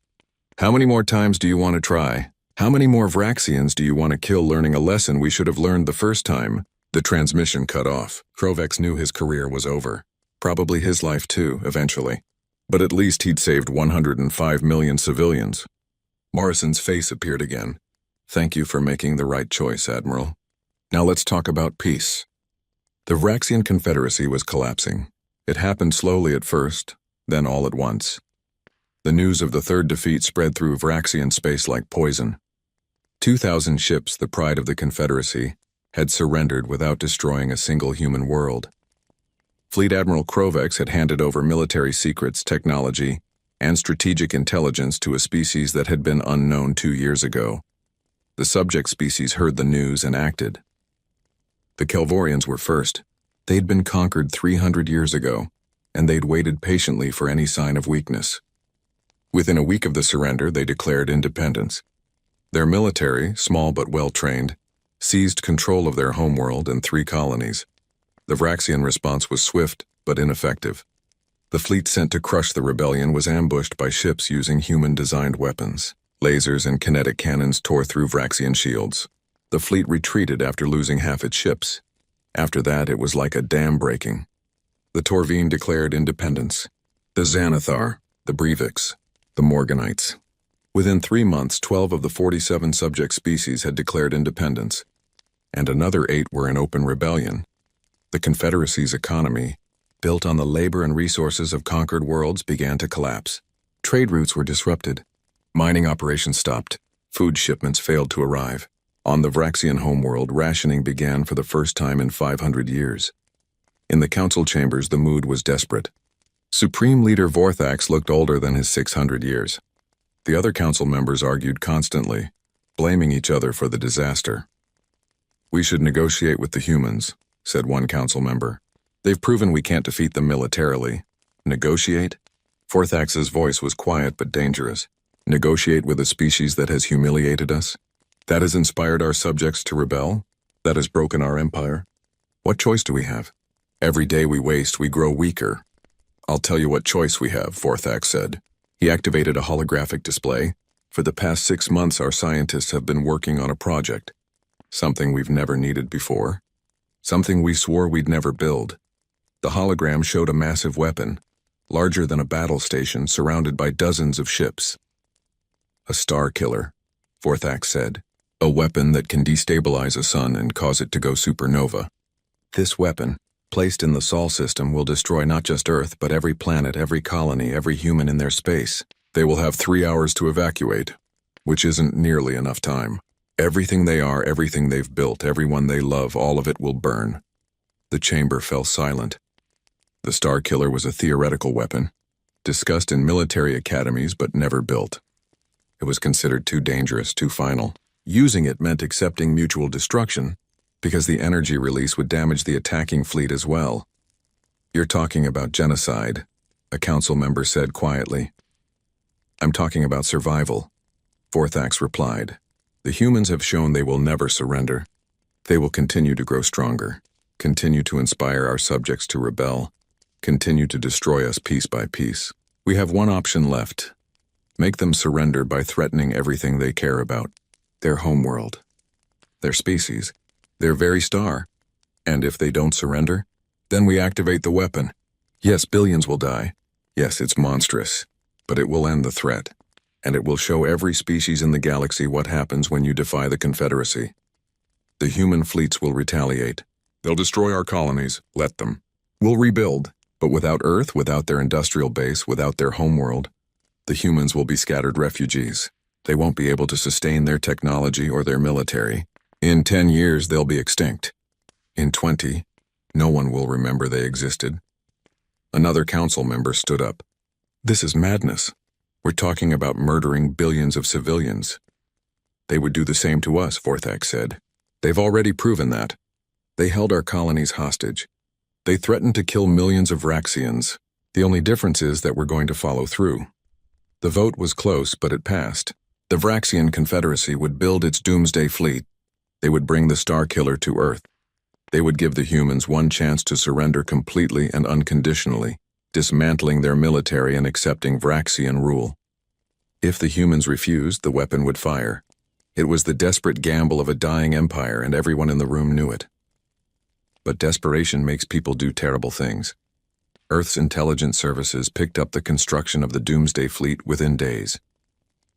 How many more times do you want to try? How many more Vraxians do you want to kill learning a lesson we should have learned the first time? The transmission cut off. Krovex knew his career was over. Probably his life too, eventually. But at least he'd saved 105 million civilians. Morrison's face appeared again. Thank you for making the right choice, Admiral. Now let's talk about peace. The Vraxian Confederacy was collapsing. It happened slowly at first, then all at once. The news of the third defeat spread through Vraxian space like poison. 2,000 ships, the pride of the Confederacy, had surrendered without destroying a single human world. Fleet Admiral Krovex had handed over military secrets, technology, and strategic intelligence to a species that had been unknown 2 years ago. The subject species heard the news and acted. The Kelvorians were first. They'd been conquered 300 years ago, and they'd waited patiently for any sign of weakness. Within a week of the surrender, they declared independence. Their military, small but well-trained, seized control of their homeworld and 3 colonies. The Vraxian response was swift but ineffective. The fleet sent to crush the rebellion was ambushed by ships using human-designed weapons. Lasers and kinetic cannons tore through Vraxian shields. The fleet retreated after losing half its ships. After that, it was like a dam breaking. The Torvine declared independence. The Xanathar, the Breviks, the Morganites. Within 3 months, 12 of the 47 subject species had declared independence. and another 8 were in open rebellion. The Confederacy's economy, built on the labor and resources of conquered worlds, began to collapse. Trade routes were disrupted. Mining operations stopped. Food shipments failed to arrive. On the Vraxian homeworld, rationing began for the first time in 500 years. In the council chambers, the mood was desperate. Supreme Leader Vorthax looked older than his 600 years. The other council members argued constantly, blaming each other for the disaster. "We should negotiate with the humans," said one council member. "They've proven we can't defeat them militarily." "Negotiate?" Vorthax's voice was quiet but dangerous. "Negotiate with a species that has humiliated us? That has inspired our subjects to rebel? That has broken our empire? What choice do we have? Every day we waste, we grow weaker." "I'll tell you what choice we have," Vorthax said. He activated a holographic display. "For the past 6 months, our scientists have been working on a project. Something we've never needed before. Something we swore we'd never build." The hologram showed a massive weapon, larger than a battle station, surrounded by dozens of ships. "A star killer," Vorthax said. "A weapon that can destabilize a sun and cause it to go supernova. This weapon, placed in the Sol system, will destroy not just Earth, but every planet, every colony, every human in their space. They will have 3 hours to evacuate, which isn't nearly enough time. Everything they are, everything they've built, everyone they love, all of it will burn." The chamber fell silent. The Star Killer was a theoretical weapon, discussed in military academies but never built. It was considered too dangerous, too final. Using it meant accepting mutual destruction, because the energy release would damage the attacking fleet as well. "You're talking about genocide," a council member said quietly. "I'm talking about survival," Vorthax replied. "The humans have shown they will never surrender. They will continue to grow stronger, continue to inspire our subjects to rebel, continue to destroy us piece by piece. We have one option left. Make them surrender by threatening everything they care about. Their homeworld, their species, their very star. And if they don't surrender, then we activate the weapon. Yes, billions will die. Yes, it's monstrous, but it will end the threat. And it will show every species in the galaxy what happens when you defy the Confederacy. The human fleets will retaliate. They'll destroy our colonies, let them. We'll rebuild, but without Earth, without their industrial base, without their homeworld, the humans will be scattered refugees. They won't be able to sustain their technology or their military. In 10 years, they'll be extinct. In 20, no one will remember they existed." Another council member stood up. "This is madness. We're talking about murdering billions of civilians." "They would do the same to us," Vorthax said. "They've already proven that. They held our colonies hostage. They threatened to kill millions of Vraxians. The only difference is that we're going to follow through." The vote was close, but it passed. The Vraxian Confederacy would build its doomsday fleet. They would bring the Star Killer to Earth. They would give the humans one chance to surrender completely and unconditionally, dismantling their military and accepting Vraxian rule. If the humans refused, the weapon would fire. It was the desperate gamble of a dying empire, and everyone in the room knew it. But desperation makes people do terrible things. Earth's intelligence services picked up the construction of the Doomsday Fleet within days.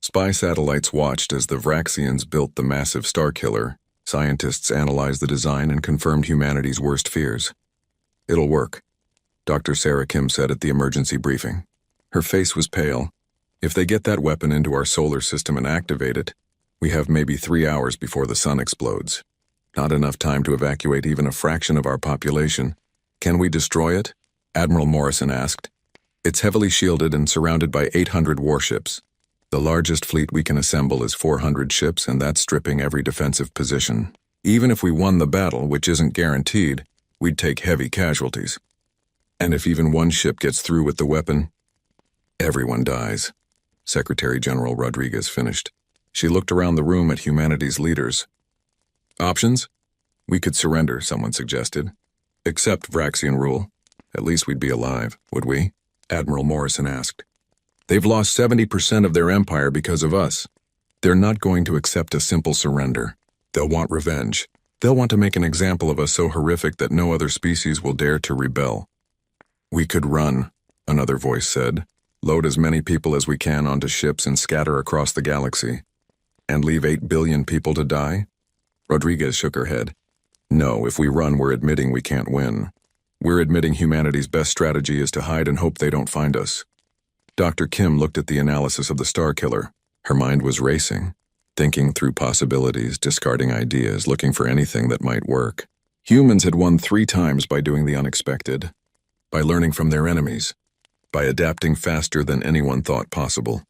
Spy satellites watched as the Vraxians built the massive Star Killer. Scientists analyzed the design and confirmed humanity's worst fears. "It'll work," Dr. Sarah Kim said at the emergency briefing. Her face was pale. "If they get that weapon into our solar system and activate it, we have maybe 3 hours before the sun explodes. Not enough time to evacuate even a fraction of our population. Can we destroy it?" Admiral Morrison asked. "It's heavily shielded and surrounded by 800 warships. The largest fleet we can assemble is 400 ships, and that's stripping every defensive position. Even if we won the battle, which isn't guaranteed, we'd take heavy casualties. And if even one ship gets through with the weapon, everyone dies." Secretary General Rodriguez finished. She looked around the room at humanity's leaders. "Options? We could surrender," someone suggested. "Accept Vraxian rule. At least we'd be alive, would we?" Admiral Morrison asked. "They've lost 70% of their empire because of us. They're not going to accept a simple surrender. They'll want revenge. They'll want to make an example of us so horrific that no other species will dare to rebel." "We could run," another voice said. "Load as many people as we can onto ships and scatter across the galaxy. And leave 8 billion people to die?" Rodriguez shook her head. No, if we run, we're admitting we can't win. We're admitting humanity's best strategy is to hide and hope they don't find us. Dr. Kim looked at the analysis of the Star Killer. Her mind was racing, thinking through possibilities, discarding ideas, looking for anything that might work. Humans had won 3 times by doing the unexpected, by learning from their enemies, by adapting faster than anyone thought possible.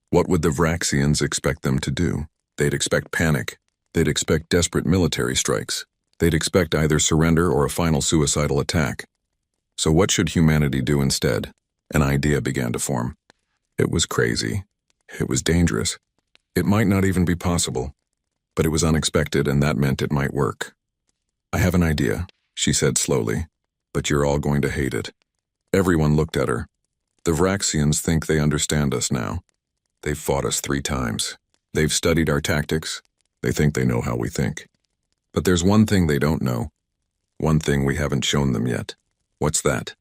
What would the Vraxians expect them to do? They'd expect panic. They'd expect desperate military strikes. They'd expect either surrender or a final suicidal attack. So what should humanity do instead? An idea began to form. It was crazy. It was dangerous. It might not even be possible. But it was unexpected, and that meant it might work. I have an idea, she said slowly, but you're all going to hate it. Everyone looked at her. The Vraxians think they understand us now. They've fought us 3 times. They've studied our tactics. They think they know how we think. But there's one thing they don't know. One thing we haven't shown them yet. What's that?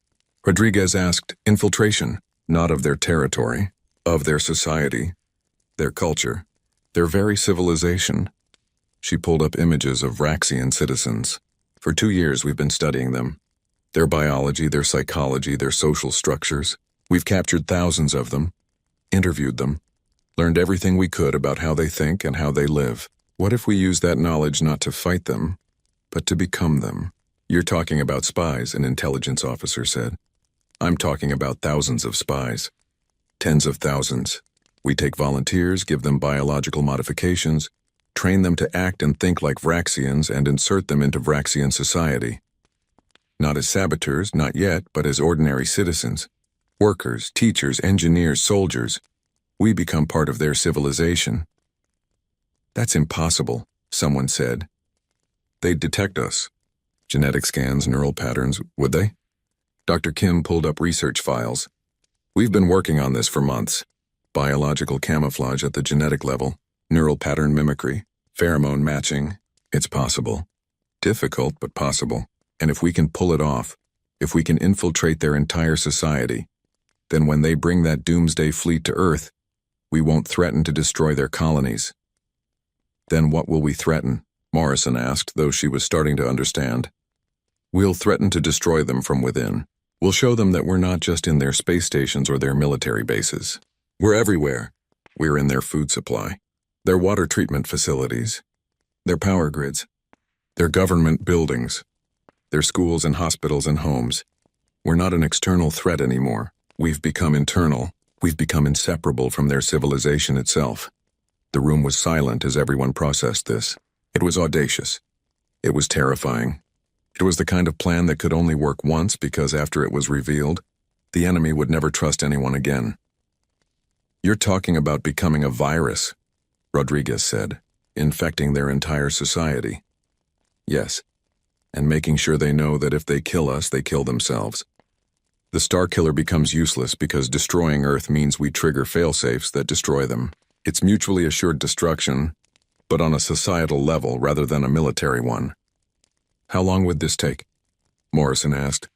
Rodriguez asked. Infiltration, not of their territory, of their society, their culture, their very civilization. She pulled up images of Vraxian citizens. For 2 years we've been studying them. Their biology, their psychology, their social structures. We've captured thousands of them, interviewed them, learned everything we could about how they think and how they live. What if we use that knowledge not to fight them, but to become them? You're talking about spies, an intelligence officer said. I'm talking about thousands of spies. Tens of thousands. We take volunteers, give them biological modifications, train them to act and think like Vraxians, and insert them into Vraxian society. Not as saboteurs, not yet, but as ordinary citizens. Workers, teachers, engineers, soldiers. We become part of their civilization. That's impossible, someone said. They'd detect us. Genetic scans, neural patterns, would they? Dr. Kim pulled up research files. We've been working on this for months. Biological camouflage at the genetic level, neural pattern mimicry, pheromone matching. It's possible. Difficult, but possible. And if we can pull it off, if we can infiltrate their entire society, then when they bring that doomsday fleet to Earth, we won't threaten to destroy their colonies. Then what will we threaten? Morrison asked, though she was starting to understand. We'll threaten to destroy them from within. We'll show them that we're not just in their space stations or their military bases. We're everywhere. We're in their food supply, their water treatment facilities, their power grids, their government buildings, their schools and hospitals and homes. We're not an external threat anymore. We've become internal. We've become inseparable from their civilization itself. The room was silent as everyone processed this. It was audacious. It was terrifying. It was the kind of plan that could only work once because after it was revealed, the enemy would never trust anyone again. You're talking about becoming a virus, Rodriguez said, infecting their entire society. Yes, and making sure they know that if they kill us, they kill themselves. The Star Killer becomes useless because destroying Earth means we trigger failsafes that destroy them. It's mutually assured destruction, but on a societal level rather than a military one. How long would this take? Morrison asked.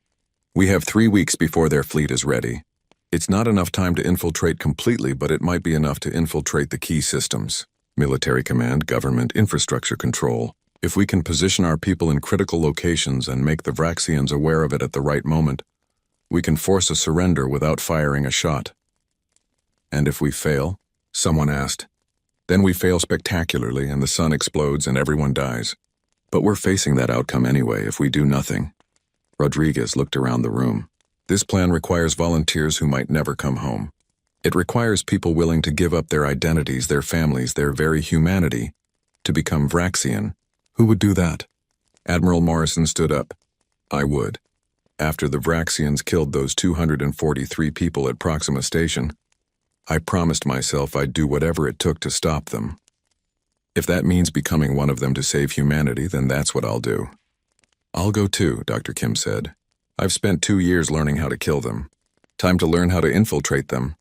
We have 3 weeks before their fleet is ready. It's not enough time to infiltrate completely, but it might be enough to infiltrate the key systems. Military command, government, infrastructure control. If we can position our people in critical locations and make the Vraxians aware of it at the right moment, we can force a surrender without firing a shot. And if we fail? Someone asked. Then we fail spectacularly and the sun explodes and everyone dies. But we're facing that outcome anyway if we do nothing. Rodriguez looked around the room. This plan requires volunteers who might never come home. It requires people willing to give up their identities, their families, their very humanity, to become Vraxian. Who would do that? Admiral Morrison stood up. I would. After the Vraxians killed those 243 people at Proxima Station, I promised myself I'd do whatever it took to stop them. If that means becoming one of them to save humanity, then that's what I'll do. I'll go too, Dr. Kim said. I've spent 2 years learning how to kill them. Time to learn how to infiltrate them.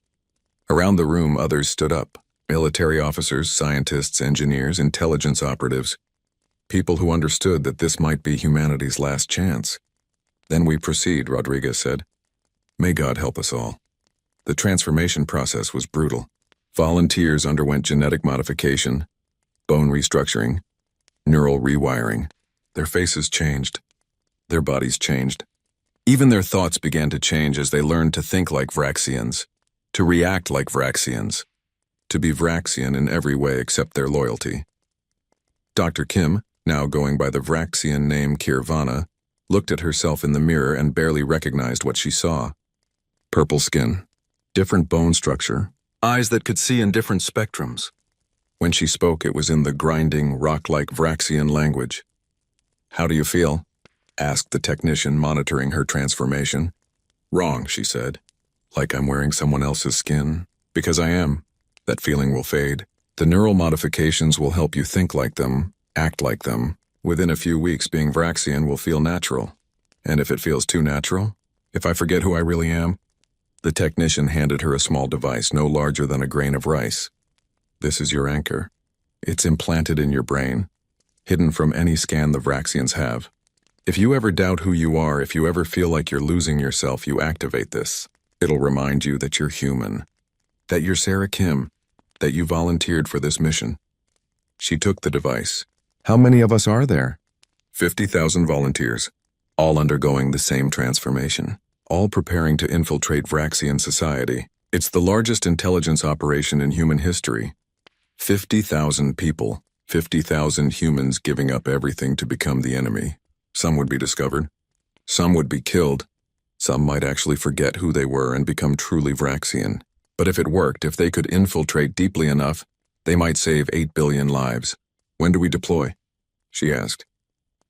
Around the room, others stood up. Military officers, scientists, engineers, intelligence operatives. People who understood that this might be humanity's last chance. Then we proceed, Rodriguez said. May God help us all. The transformation process was brutal. Volunteers underwent genetic modification, bone restructuring, neural rewiring. Their faces changed. Their bodies changed. Even their thoughts began to change as they learned to think like Vraxians, to react like Vraxians, to be Vraxian in every way except their loyalty. Dr. Kim, now going by the Vraxian name Kirvana, looked at herself in the mirror and barely recognized what she saw. Purple skin, different bone structure, eyes that could see in different spectrums. When she spoke, it was in the grinding, rock-like Vraxian language. "How do you feel?" asked the technician monitoring her transformation. "Wrong," she said. "Like I'm wearing someone else's skin. Because I am. That feeling will fade. The neural modifications will help you think like them, act like them. Within a few weeks, being Vraxian will feel natural. And if it feels too natural, if I forget who I really am?" The technician handed her a small device no larger than a grain of rice. "This is your anchor. It's implanted in your brain, hidden from any scan the Vraxians have. If you ever doubt who you are, if you ever feel like you're losing yourself, you activate this. It'll remind you that you're human, that you're Sarah Kim, that you volunteered for this mission." She took the device. "How many of us are there?" 50,000 volunteers, all undergoing the same transformation, all preparing to infiltrate Vraxian society. It's the largest intelligence operation in human history. 50,000 people, 50,000 humans giving up everything to become the enemy. Some would be discovered. Some would be killed. Some might actually forget who they were and become truly Vraxian. But if it worked, if they could infiltrate deeply enough, they might save 8 billion lives. "When do we deploy?" she asked.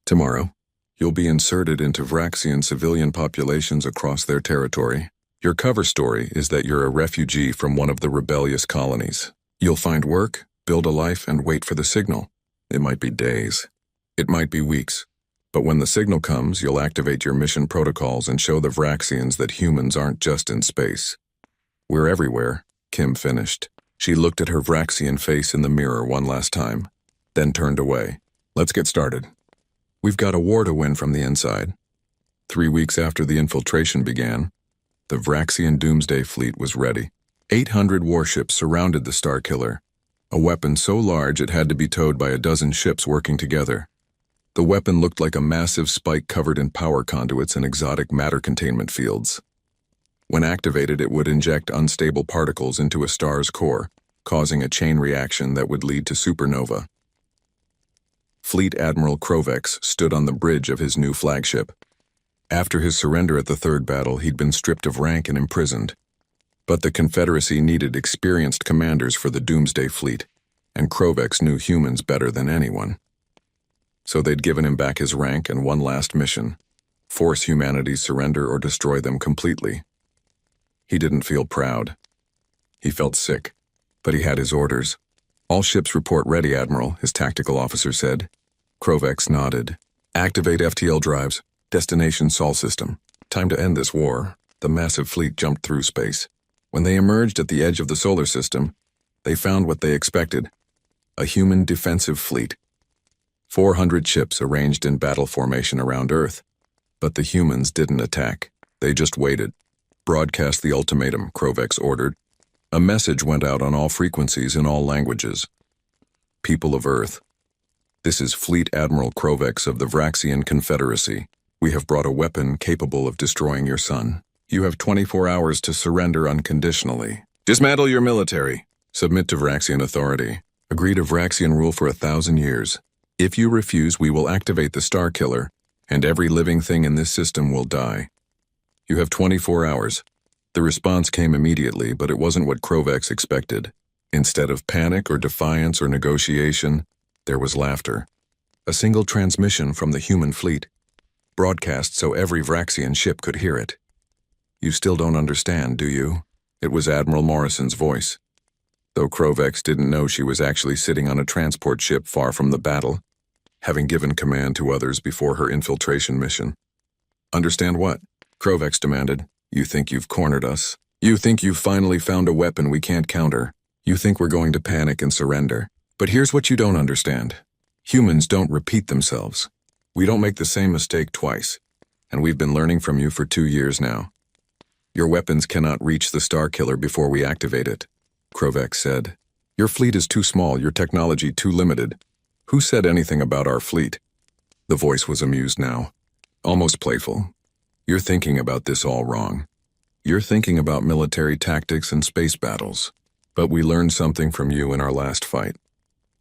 "Tomorrow. You'll be inserted into Vraxian civilian populations across their territory. Your cover story is that you're a refugee from one of the rebellious colonies. You'll find work, build a life, and wait for the signal. It might be days. It might be weeks. But when the signal comes, you'll activate your mission protocols and show the Vraxians that humans aren't just in space. We're everywhere," Kim finished. She looked at her Vraxian face in the mirror one last time, then turned away. "Let's get started. We've got a war to win from the inside." 3 weeks after the infiltration began, the Vraxian Doomsday Fleet was ready. 800 warships surrounded the Starkiller, a weapon so large it had to be towed by a dozen ships working together. The weapon looked like a massive spike covered in power conduits and exotic matter containment fields. When activated, it would inject unstable particles into a star's core, causing a chain reaction that would lead to supernova. Fleet Admiral Krovex stood on the bridge of his new flagship. After his surrender at the third battle, he'd been stripped of rank and imprisoned. But the Confederacy needed experienced commanders for the Doomsday Fleet, and Krovex knew humans better than anyone. So they'd given him back his rank and one last mission: force humanity's surrender or destroy them completely. He didn't feel proud. He felt sick, but he had his orders. "All ships report ready, Admiral," his tactical officer said. Krovex nodded. "Activate FTL drives. Destination Sol system. Time to end this war." The massive fleet jumped through space. When they emerged at the edge of the solar system, they found what they expected: a human defensive fleet. 400 ships arranged in battle formation around Earth. But the humans didn't attack. They just waited. "Broadcast the ultimatum," Krovex ordered. A message went out on all frequencies in all languages. "People of Earth, this is Fleet Admiral Krovex of the Vraxian Confederacy. We have brought a weapon capable of destroying your sun. You have 24 hours to surrender unconditionally. Dismantle your military. Submit to Vraxian authority. Agree to Vraxian rule for 1,000 years. If you refuse, we will activate the Starkiller, and every living thing in this system will die. You have 24 hours. The response came immediately, but it wasn't what Krovex expected. Instead of panic or defiance or negotiation, there was laughter. A single transmission from the human fleet, broadcast so every Vraxian ship could hear it. "You still don't understand, do you?" It was Admiral Morrison's voice. Though Krovex didn't know she was actually sitting on a transport ship far from the battle, having given command to others before her infiltration mission. "Understand what?" Krovex demanded. "You think you've cornered us? You think you've finally found a weapon we can't counter? You think we're going to panic and surrender? But here's what you don't understand. Humans don't repeat themselves. We don't make the same mistake twice, and we've been learning from you for 2 years now. Your weapons cannot reach the Starkiller before we activate it," Krovex said. "Your fleet is too small, your technology too limited. Who said anything about our fleet?" The voice was amused now, almost playful. You're thinking about this all wrong. You're thinking about military tactics and space battles. But we learned something from you in our last fight.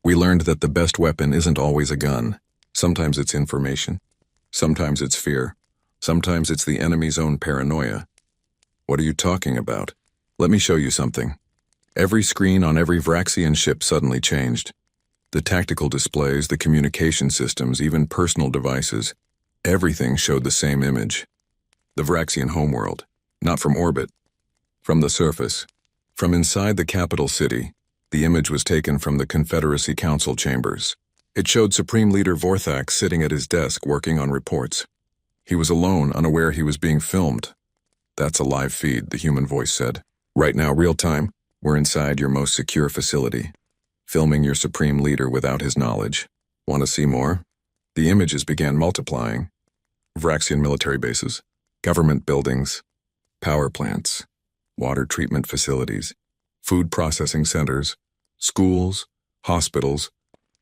We learned that the best weapon isn't always a gun. Sometimes it's information. Sometimes it's fear. Sometimes it's the enemy's own paranoia. What are you talking about? Let me show you something. Every screen on every Vraxian ship suddenly changed. The tactical displays, the communication systems, even personal devices. Everything showed the same image. The Vraxian homeworld. Not from orbit. From the surface. From inside the capital city, the image was taken from the Confederacy Council chambers. It showed Supreme Leader Vorthax sitting at his desk working on reports. He was alone, unaware he was being filmed. That's a live feed, the human voice said. Right now, real time, we're inside your most secure facility, filming your Supreme Leader without his knowledge. Want to see more? The images began multiplying. Vraxian military bases, government buildings, power plants, water treatment facilities, food processing centers, schools, hospitals,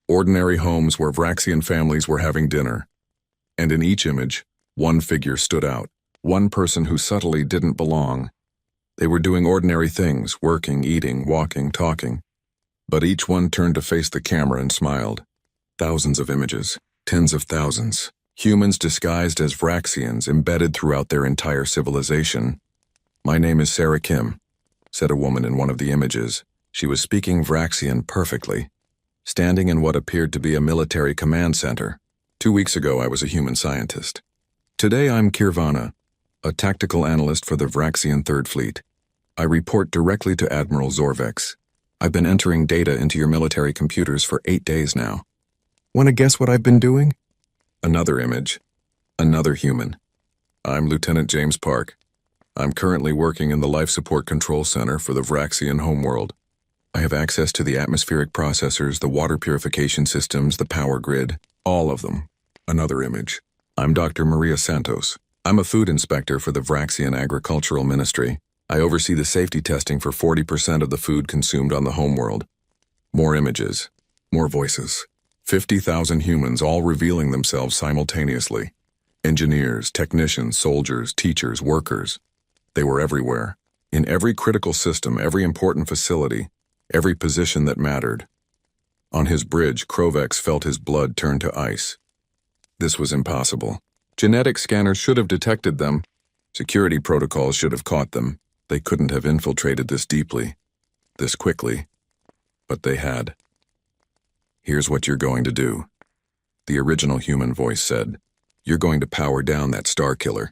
ordinary homes where Vraxian families were having dinner. And in each image, one figure stood out, one person who subtly didn't belong. They were doing ordinary things, working, eating, walking, talking. But each one turned to face the camera and smiled. Thousands of images, tens of thousands. Humans disguised as Vraxians embedded throughout their entire civilization. My name is Sarah Kim, said a woman in one of the images. She was speaking Vraxian perfectly, standing in what appeared to be a military command center. 2 weeks ago, I was a human scientist. Today, I'm Kirvana, a tactical analyst for the Vraxian Third Fleet. I report directly to Admiral Zorvex. I've been entering data into your military computers for 8 days now. Want to guess what I've been doing? Another image. Another human. I'm Lieutenant James Park. I'm currently working in the Life Support Control Center for the Vraxian homeworld. I have access to the atmospheric processors, the water purification systems, the power grid, all of them. Another image. I'm Dr. Maria Santos. I'm a food inspector for the Vraxian Agricultural Ministry. I oversee the safety testing for 40% of the food consumed on the homeworld. More images. More voices. 50,000 humans all revealing themselves simultaneously. Engineers, technicians, soldiers, teachers, workers. They were everywhere. In every critical system, every important facility, every position that mattered. On his bridge, Krovex felt his blood turn to ice. This was impossible. Genetic scanners should have detected them. Security protocols should have caught them. They couldn't have infiltrated this deeply, this quickly. But they had. Here's what you're going to do, the original human voice said. You're going to power down that star killer.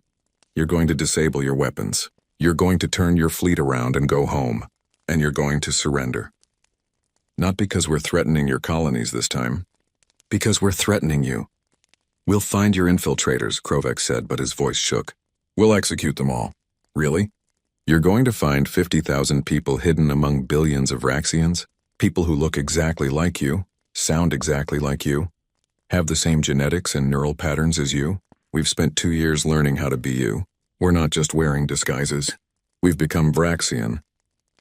You're going to disable your weapons. You're going to turn your fleet around and go home. And you're going to surrender. Not because we're threatening your colonies this time. Because we're threatening you. We'll find your infiltrators, Krovex said, but his voice shook. We'll execute them all. Really? You're going to find 50,000 people hidden among billions of Vraxians? People who look exactly like you, sound exactly like you, have the same genetics and neural patterns as you? We've spent 2 years learning how to be you. We're not just wearing disguises. We've become Vraxian.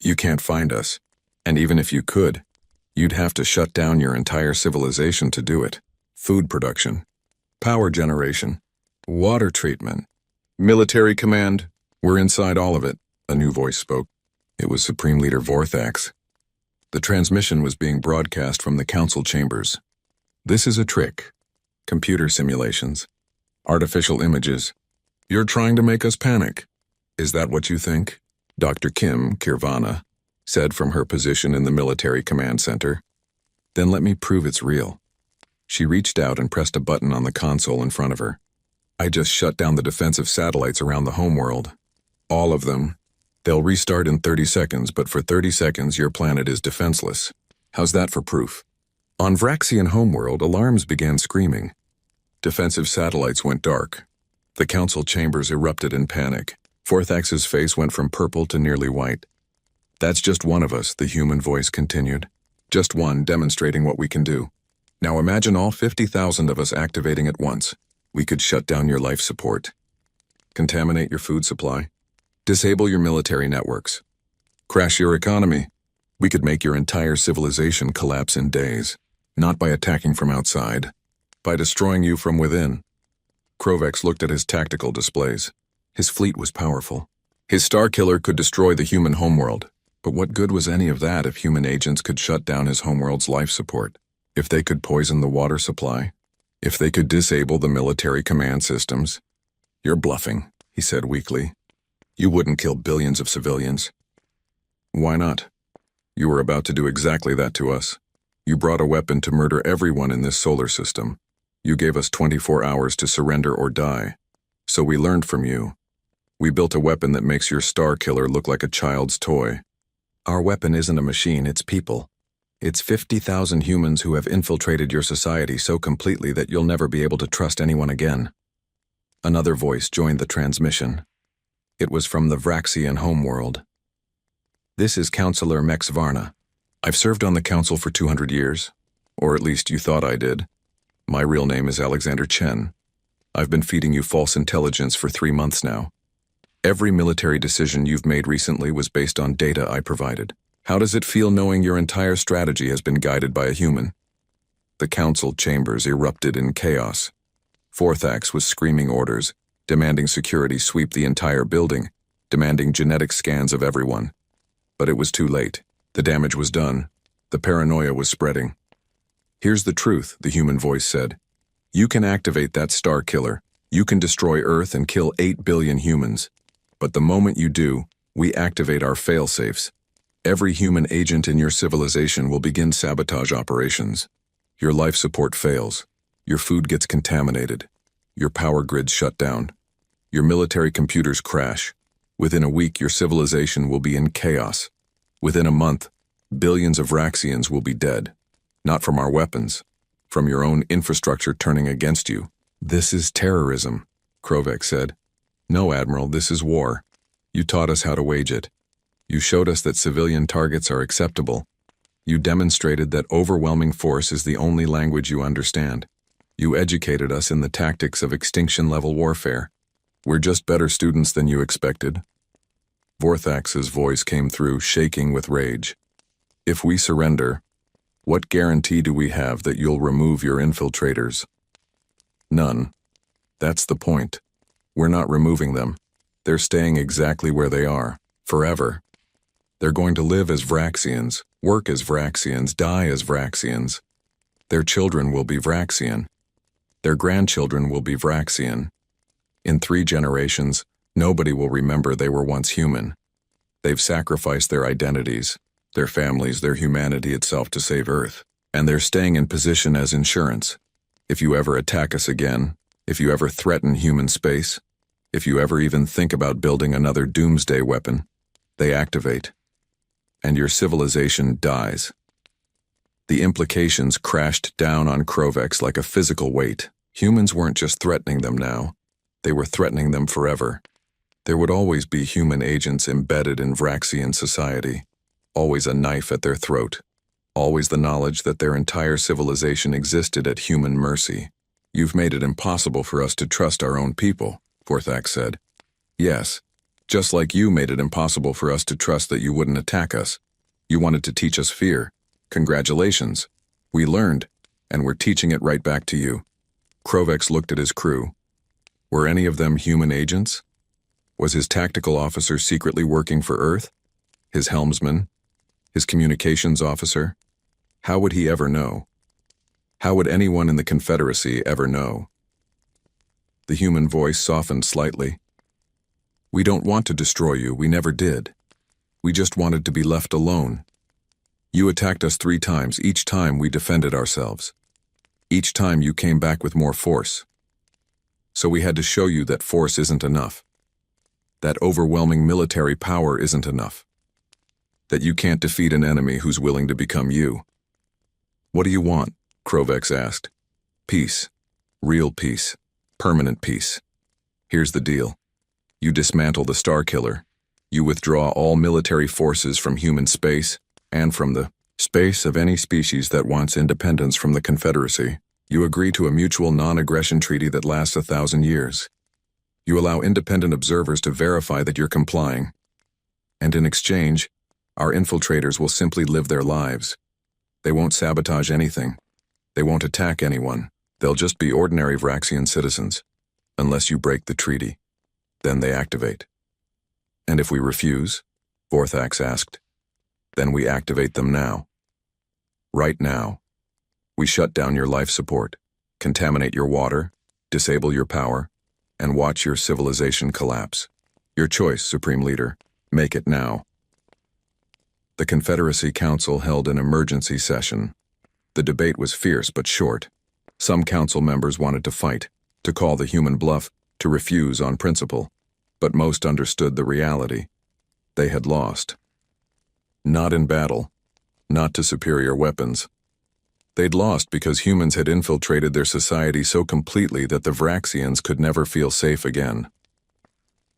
You can't find us. And even if you could, you'd have to shut down your entire civilization to do it. Food production, power generation, water treatment, military command. We're inside all of it, a new voice spoke. It was Supreme Leader Vorthax. The transmission was being broadcast from the council chambers. This is a trick. Computer simulations. Artificial images. You're trying to make us panic. Is that what you think? Dr. Kim, Kirvana, said from her position in the military command center. Then let me prove it's real. She reached out and pressed a button on the console in front of her. I just shut down the defensive satellites around the homeworld. All of them. They'll restart in 30 seconds, but for 30 seconds your planet is defenseless. How's that for proof? On Vraxian homeworld, alarms began screaming. Defensive satellites went dark. The council chambers erupted in panic. Vorthax's face went from purple to nearly white. That's just one of us, the human voice continued. Just one demonstrating what we can do. Now imagine all 50,000 of us activating at once. We could shut down your life support. Contaminate your food supply. Disable your military networks. Crash your economy. We could make your entire civilization collapse in days, not by attacking from outside, By destroying you from within. Krovex looked at his tactical displays. His fleet was powerful. His Starkiller could destroy the human homeworld. But what good was any of that if human agents could shut down his homeworld's life support? If they could poison the water supply? If they could disable the military command systems? You're bluffing, he said weakly. You wouldn't kill billions of civilians. Why not? You were about to do exactly that to us. You brought a weapon to murder everyone in this solar system. You gave us 24 hours to surrender or die. So we learned from you. We built a weapon that makes your Starkiller look like a child's toy. Our weapon isn't a machine, it's people. It's 50,000 humans who have infiltrated your society so completely that you'll never be able to trust anyone again. Another voice joined the transmission. It was from the Vraxian homeworld. This is Counselor Mex Varna. I've served on the council for 200 years. Or at least you thought I did. My real name is Alexander Chen. I've been feeding you false intelligence for 3 months now. Every military decision you've made recently was based on data I provided. How does it feel knowing your entire strategy has been guided by a human? The council chambers erupted in chaos. Vorthax was screaming orders, demanding security sweep the entire building, demanding genetic scans of everyone. But it was too late. The damage was done. The paranoia was spreading. Here's the truth, the human voice said. You can activate that Starkiller. You can destroy Earth and kill 8 billion humans. But the moment you do, we activate our fail-safes. Every human agent in your civilization will begin sabotage operations. Your life support fails. Your food gets contaminated. Your power grids shut down. Your military computers crash. Within a week, your civilization will be in chaos. Within a month, billions of Vraxians will be dead. Not from our weapons, from your own infrastructure turning against you. This is terrorism, Krovex said. No, Admiral, this is war. You taught us how to wage it. You showed us that civilian targets are acceptable. You demonstrated that overwhelming force is the only language you understand. You educated us in the tactics of extinction-level warfare. We're just better students than you expected. Vorthax's voice came through, shaking with rage. If we surrender, what guarantee do we have that you'll remove your infiltrators? None. That's the point. We're not removing them. They're staying exactly where they are, forever. They're going to live as Vraxians, work as Vraxians, die as Vraxians. Their children will be Vraxian. Their grandchildren will be Vraxian. In 3 generations, nobody will remember they were once human. They've sacrificed their identities, their families, their humanity itself to save Earth. And they're staying in position as insurance. If you ever attack us again, if you ever threaten human space, if you ever even think about building another doomsday weapon, they activate. And your civilization dies. The implications crashed down on Krovex like a physical weight. Humans weren't just threatening them now. They were threatening them forever. There would always be human agents embedded in Vraxian society. Always a knife at their throat. Always the knowledge that their entire civilization existed at human mercy. You've made it impossible for us to trust our own people, Vorthax said. Yes. Just like you made it impossible for us to trust that you wouldn't attack us. You wanted to teach us fear. Congratulations. We learned, and we're teaching it right back to you. Krovex looked at his crew. Were any of them human agents? Was his tactical officer secretly working for Earth? His helmsman? His communications officer? How would he ever know? How would anyone in the Confederacy ever know? The human voice softened slightly. We don't want to destroy you, we never did. We just wanted to be left alone. You attacked us 3 times, each time we defended ourselves. Each time you came back with more force. So we had to show you that force isn't enough. That overwhelming military power isn't enough. That you can't defeat an enemy who's willing to become you. What do you want? Krovex asked. Peace. Real peace. Permanent peace. Here's the deal. You dismantle the Starkiller. You withdraw all military forces from human space and from the space of any species that wants independence from the Confederacy. You agree to a mutual non-aggression treaty that lasts 1,000 years. You allow independent observers to verify that you're complying. And in exchange, our infiltrators will simply live their lives. They won't sabotage anything. They won't attack anyone. They'll just be ordinary Vraxian citizens, unless you break the treaty. Then they activate. And if we refuse? Vorthax asked. Then we activate them now. Right now. We shut down your life support, contaminate your water, disable your power, and watch your civilization collapse. Your choice, Supreme Leader. Make it now. The Confederacy Council held an emergency session. The debate was fierce but short. Some council members wanted to fight, to call the human bluff, to refuse on principle, but most understood the reality. They had lost. Not in battle, not to superior weapons. They'd lost because humans had infiltrated their society so completely that the Vraxians could never feel safe again.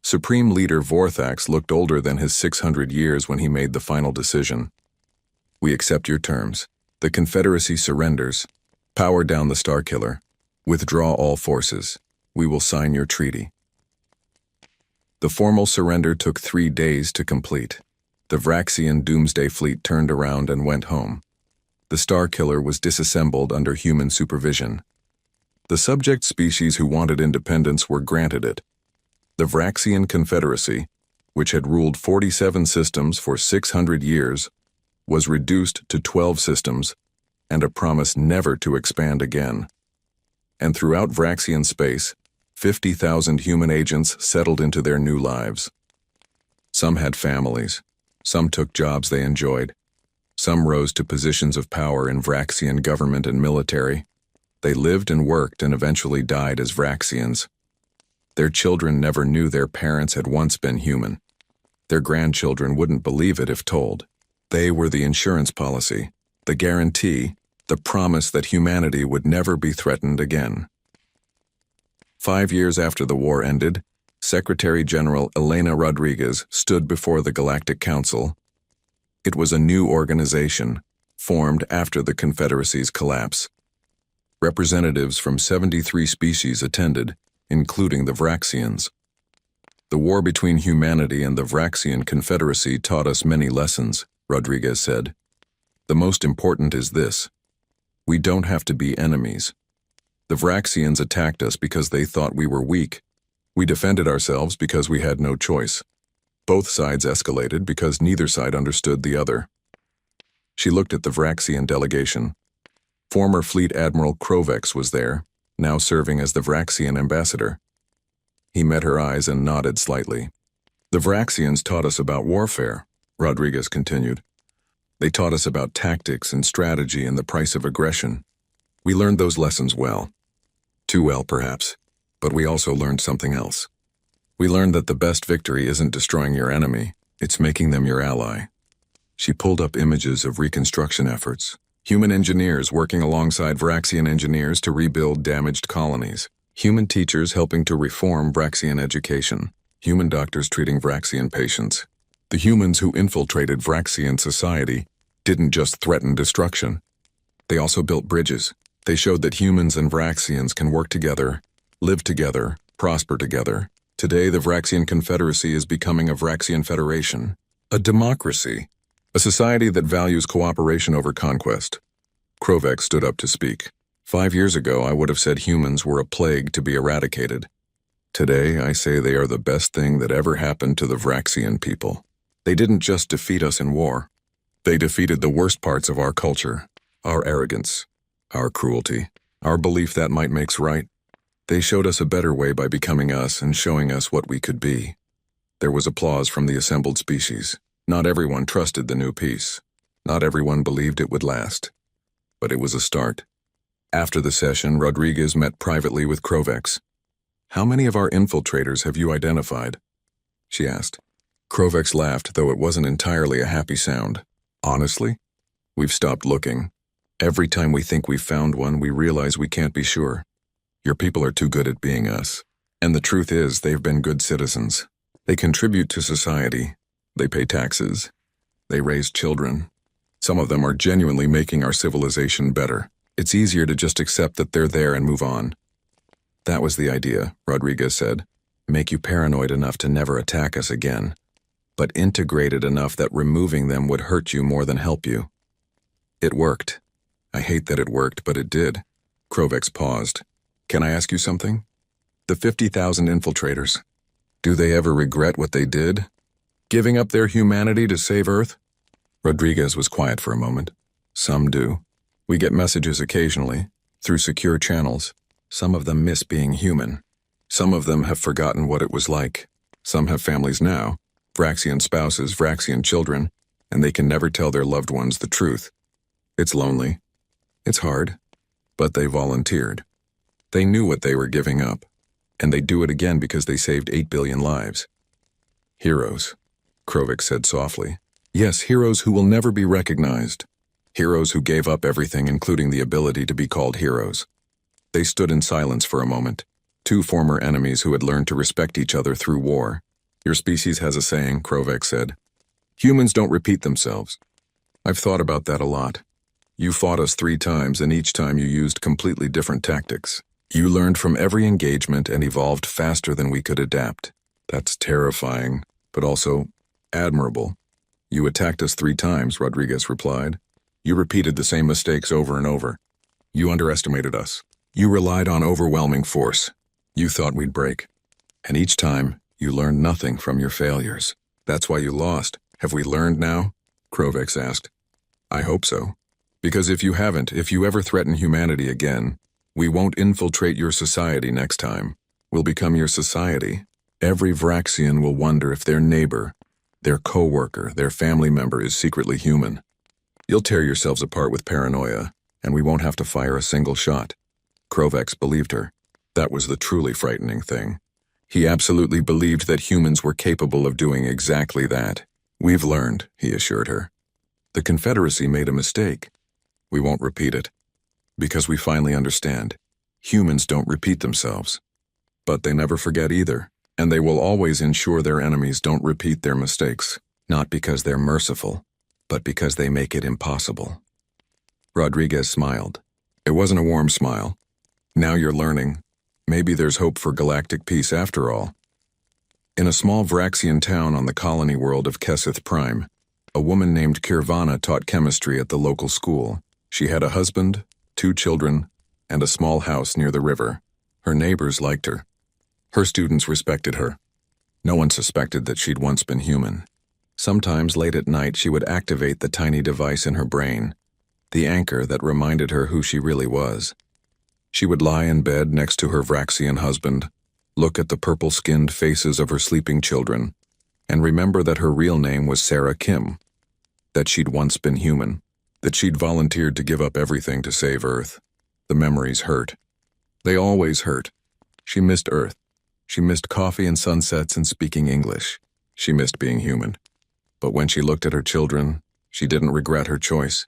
Supreme Leader Vorthax looked older than his 600 years when he made the final decision. We accept your terms. The Confederacy surrenders. Power down the Starkiller. Withdraw all forces. We will sign your treaty. The formal surrender took 3 days to complete. The Vraxian Doomsday Fleet turned around and went home. The Starkiller was disassembled under human supervision. The subject species who wanted independence were granted it. The Vraxian Confederacy, which had ruled 47 systems for 600 years, was reduced to 12 systems and a promise never to expand again. And throughout Vraxian space, 50,000 human agents settled into their new lives. Some had families. Some took jobs they enjoyed. Some rose to positions of power in Vraxian government and military. They lived and worked and eventually died as Vraxians. Their children never knew their parents had once been human. Their grandchildren wouldn't believe it if told. They were the insurance policy, the guarantee, the promise that humanity would never be threatened again. 5 years after the war ended, Secretary General Elena Rodriguez stood before the Galactic Council. It was a new organization, formed after the Confederacy's collapse. Representatives from 73 species attended, including the Vraxians. The war between humanity and the Vraxian Confederacy taught us many lessons, Rodriguez said. The most important is this. We don't have to be enemies. The Vraxians attacked us because they thought we were weak. We defended ourselves because we had no choice. Both sides escalated because neither side understood the other. She looked at the Vraxian delegation. Former Fleet Admiral Krovex was there, now serving as the Vraxian ambassador. He met her eyes and nodded slightly. The Vraxians taught us about warfare, Rodriguez continued. They taught us about tactics and strategy and the price of aggression. We learned those lessons well. Too well, perhaps, but we also learned something else. We learned that the best victory isn't destroying your enemy, it's making them your ally. She pulled up images of reconstruction efforts. Human engineers working alongside Vraxian engineers to rebuild damaged colonies. Human teachers helping to reform Vraxian education. Human doctors treating Vraxian patients. The humans who infiltrated Vraxian society didn't just threaten destruction. They also built bridges. They showed that humans and Vraxians can work together, live together, prosper together. Today, the Vraxian Confederacy is becoming a Vraxian Federation, a democracy, a society that values cooperation over conquest. Krovex stood up to speak. 5 years ago, I would have said humans were a plague to be eradicated. Today, I say they are the best thing that ever happened to the Vraxian people. They didn't just defeat us in war. They defeated the worst parts of our culture, our arrogance, our cruelty, our belief that might makes right. They showed us a better way by becoming us and showing us what we could be. There was applause from the assembled species. Not everyone trusted the new peace. Not everyone believed it would last. But it was a start. After the session, Rodriguez met privately with Krovex. How many of our infiltrators have you identified? She asked. Krovex laughed, though it wasn't entirely a happy sound. Honestly? We've stopped looking. Every time we think we've found one, we realize we can't be sure. Your people are too good at being us. And the truth is, they've been good citizens. They contribute to society. They pay taxes. They raise children. Some of them are genuinely making our civilization better. It's easier to just accept that they're there and move on. That was the idea, Rodriguez said. Make you paranoid enough to never attack us again, but integrated enough that removing them would hurt you more than help you. It worked. I hate that it worked, but it did. Krovex paused. Can I ask you something? The 50,000 infiltrators. Do they ever regret what they did? Giving up their humanity to save Earth? Rodriguez was quiet for a moment. Some do. We get messages occasionally, through secure channels. Some of them miss being human. Some of them have forgotten what it was like. Some have families now, Vraxian spouses, Vraxian children, and they can never tell their loved ones the truth. It's lonely. It's hard. But they volunteered. They knew what they were giving up, and they do it again because they saved 8 billion lives. Heroes, Krovex said softly. Yes, heroes who will never be recognized. Heroes who gave up everything, including the ability to be called heroes. They stood in silence for a moment. Two former enemies who had learned to respect each other through war. Your species has a saying, Krovex said. Humans don't repeat themselves. I've thought about that a lot. You fought us 3 times, and each time you used completely different tactics. You learned from every engagement and evolved faster than we could adapt. That's terrifying, but also admirable. You attacked us 3 times, Rodriguez replied. You repeated the same mistakes over and over. You underestimated us. You relied on overwhelming force. You thought we'd break. And each time, you learned nothing from your failures. That's why you lost. Have we learned now? Krovex asked. I hope so. Because if you haven't, if you ever threaten humanity again, we won't infiltrate your society next time. We'll become your society. Every Vraxian will wonder if their neighbor, their co-worker, their family member is secretly human. You'll tear yourselves apart with paranoia, and we won't have to fire a single shot. Krovex believed her. That was the truly frightening thing. He absolutely believed that humans were capable of doing exactly that. We've learned, he assured her. The Confederacy made a mistake. We won't repeat it. Because we finally understand. Humans don't repeat themselves. But they never forget either, and they will always ensure their enemies don't repeat their mistakes, not because they're merciful, but because they make it impossible. Rodriguez smiled. It wasn't a warm smile. Now you're learning. Maybe there's hope for galactic peace after all. In a small Vraxian town on the colony world of Keseth Prime, a woman named Kirvana taught chemistry at the local school. She had a husband, 2 children, and a small house near the river. Her neighbors liked her. Her students respected her. No one suspected that she'd once been human. Sometimes late at night she would activate the tiny device in her brain, the anchor that reminded her who she really was. She would lie in bed next to her Vraxian husband, look at the purple-skinned faces of her sleeping children, and remember that her real name was Sarah Kim, that she'd once been human, that she'd volunteered to give up everything to save Earth. The memories hurt. They always hurt. She missed Earth. She missed coffee and sunsets and speaking English. She missed being human. But when she looked at her children, she didn't regret her choice.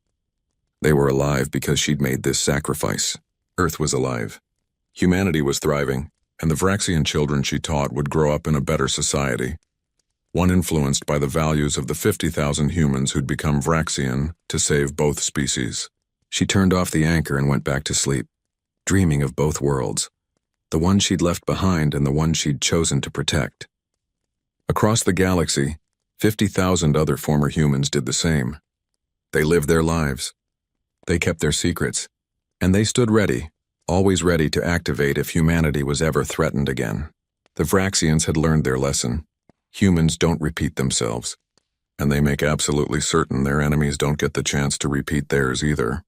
They were alive because she'd made this sacrifice. Earth was alive. Humanity was thriving, and the Vraxian children she taught would grow up in a better society, one influenced by the values of the 50,000 humans who'd become Vraxian to save both species. She turned off the anchor and went back to sleep, dreaming of both worlds, the one she'd left behind and the one she'd chosen to protect. Across the galaxy, 50,000 other former humans did the same. They lived their lives. They kept their secrets, and they stood ready, always ready to activate if humanity was ever threatened again. The Vraxians had learned their lesson. Humans don't repeat themselves, and they make absolutely certain their enemies don't get the chance to repeat theirs either.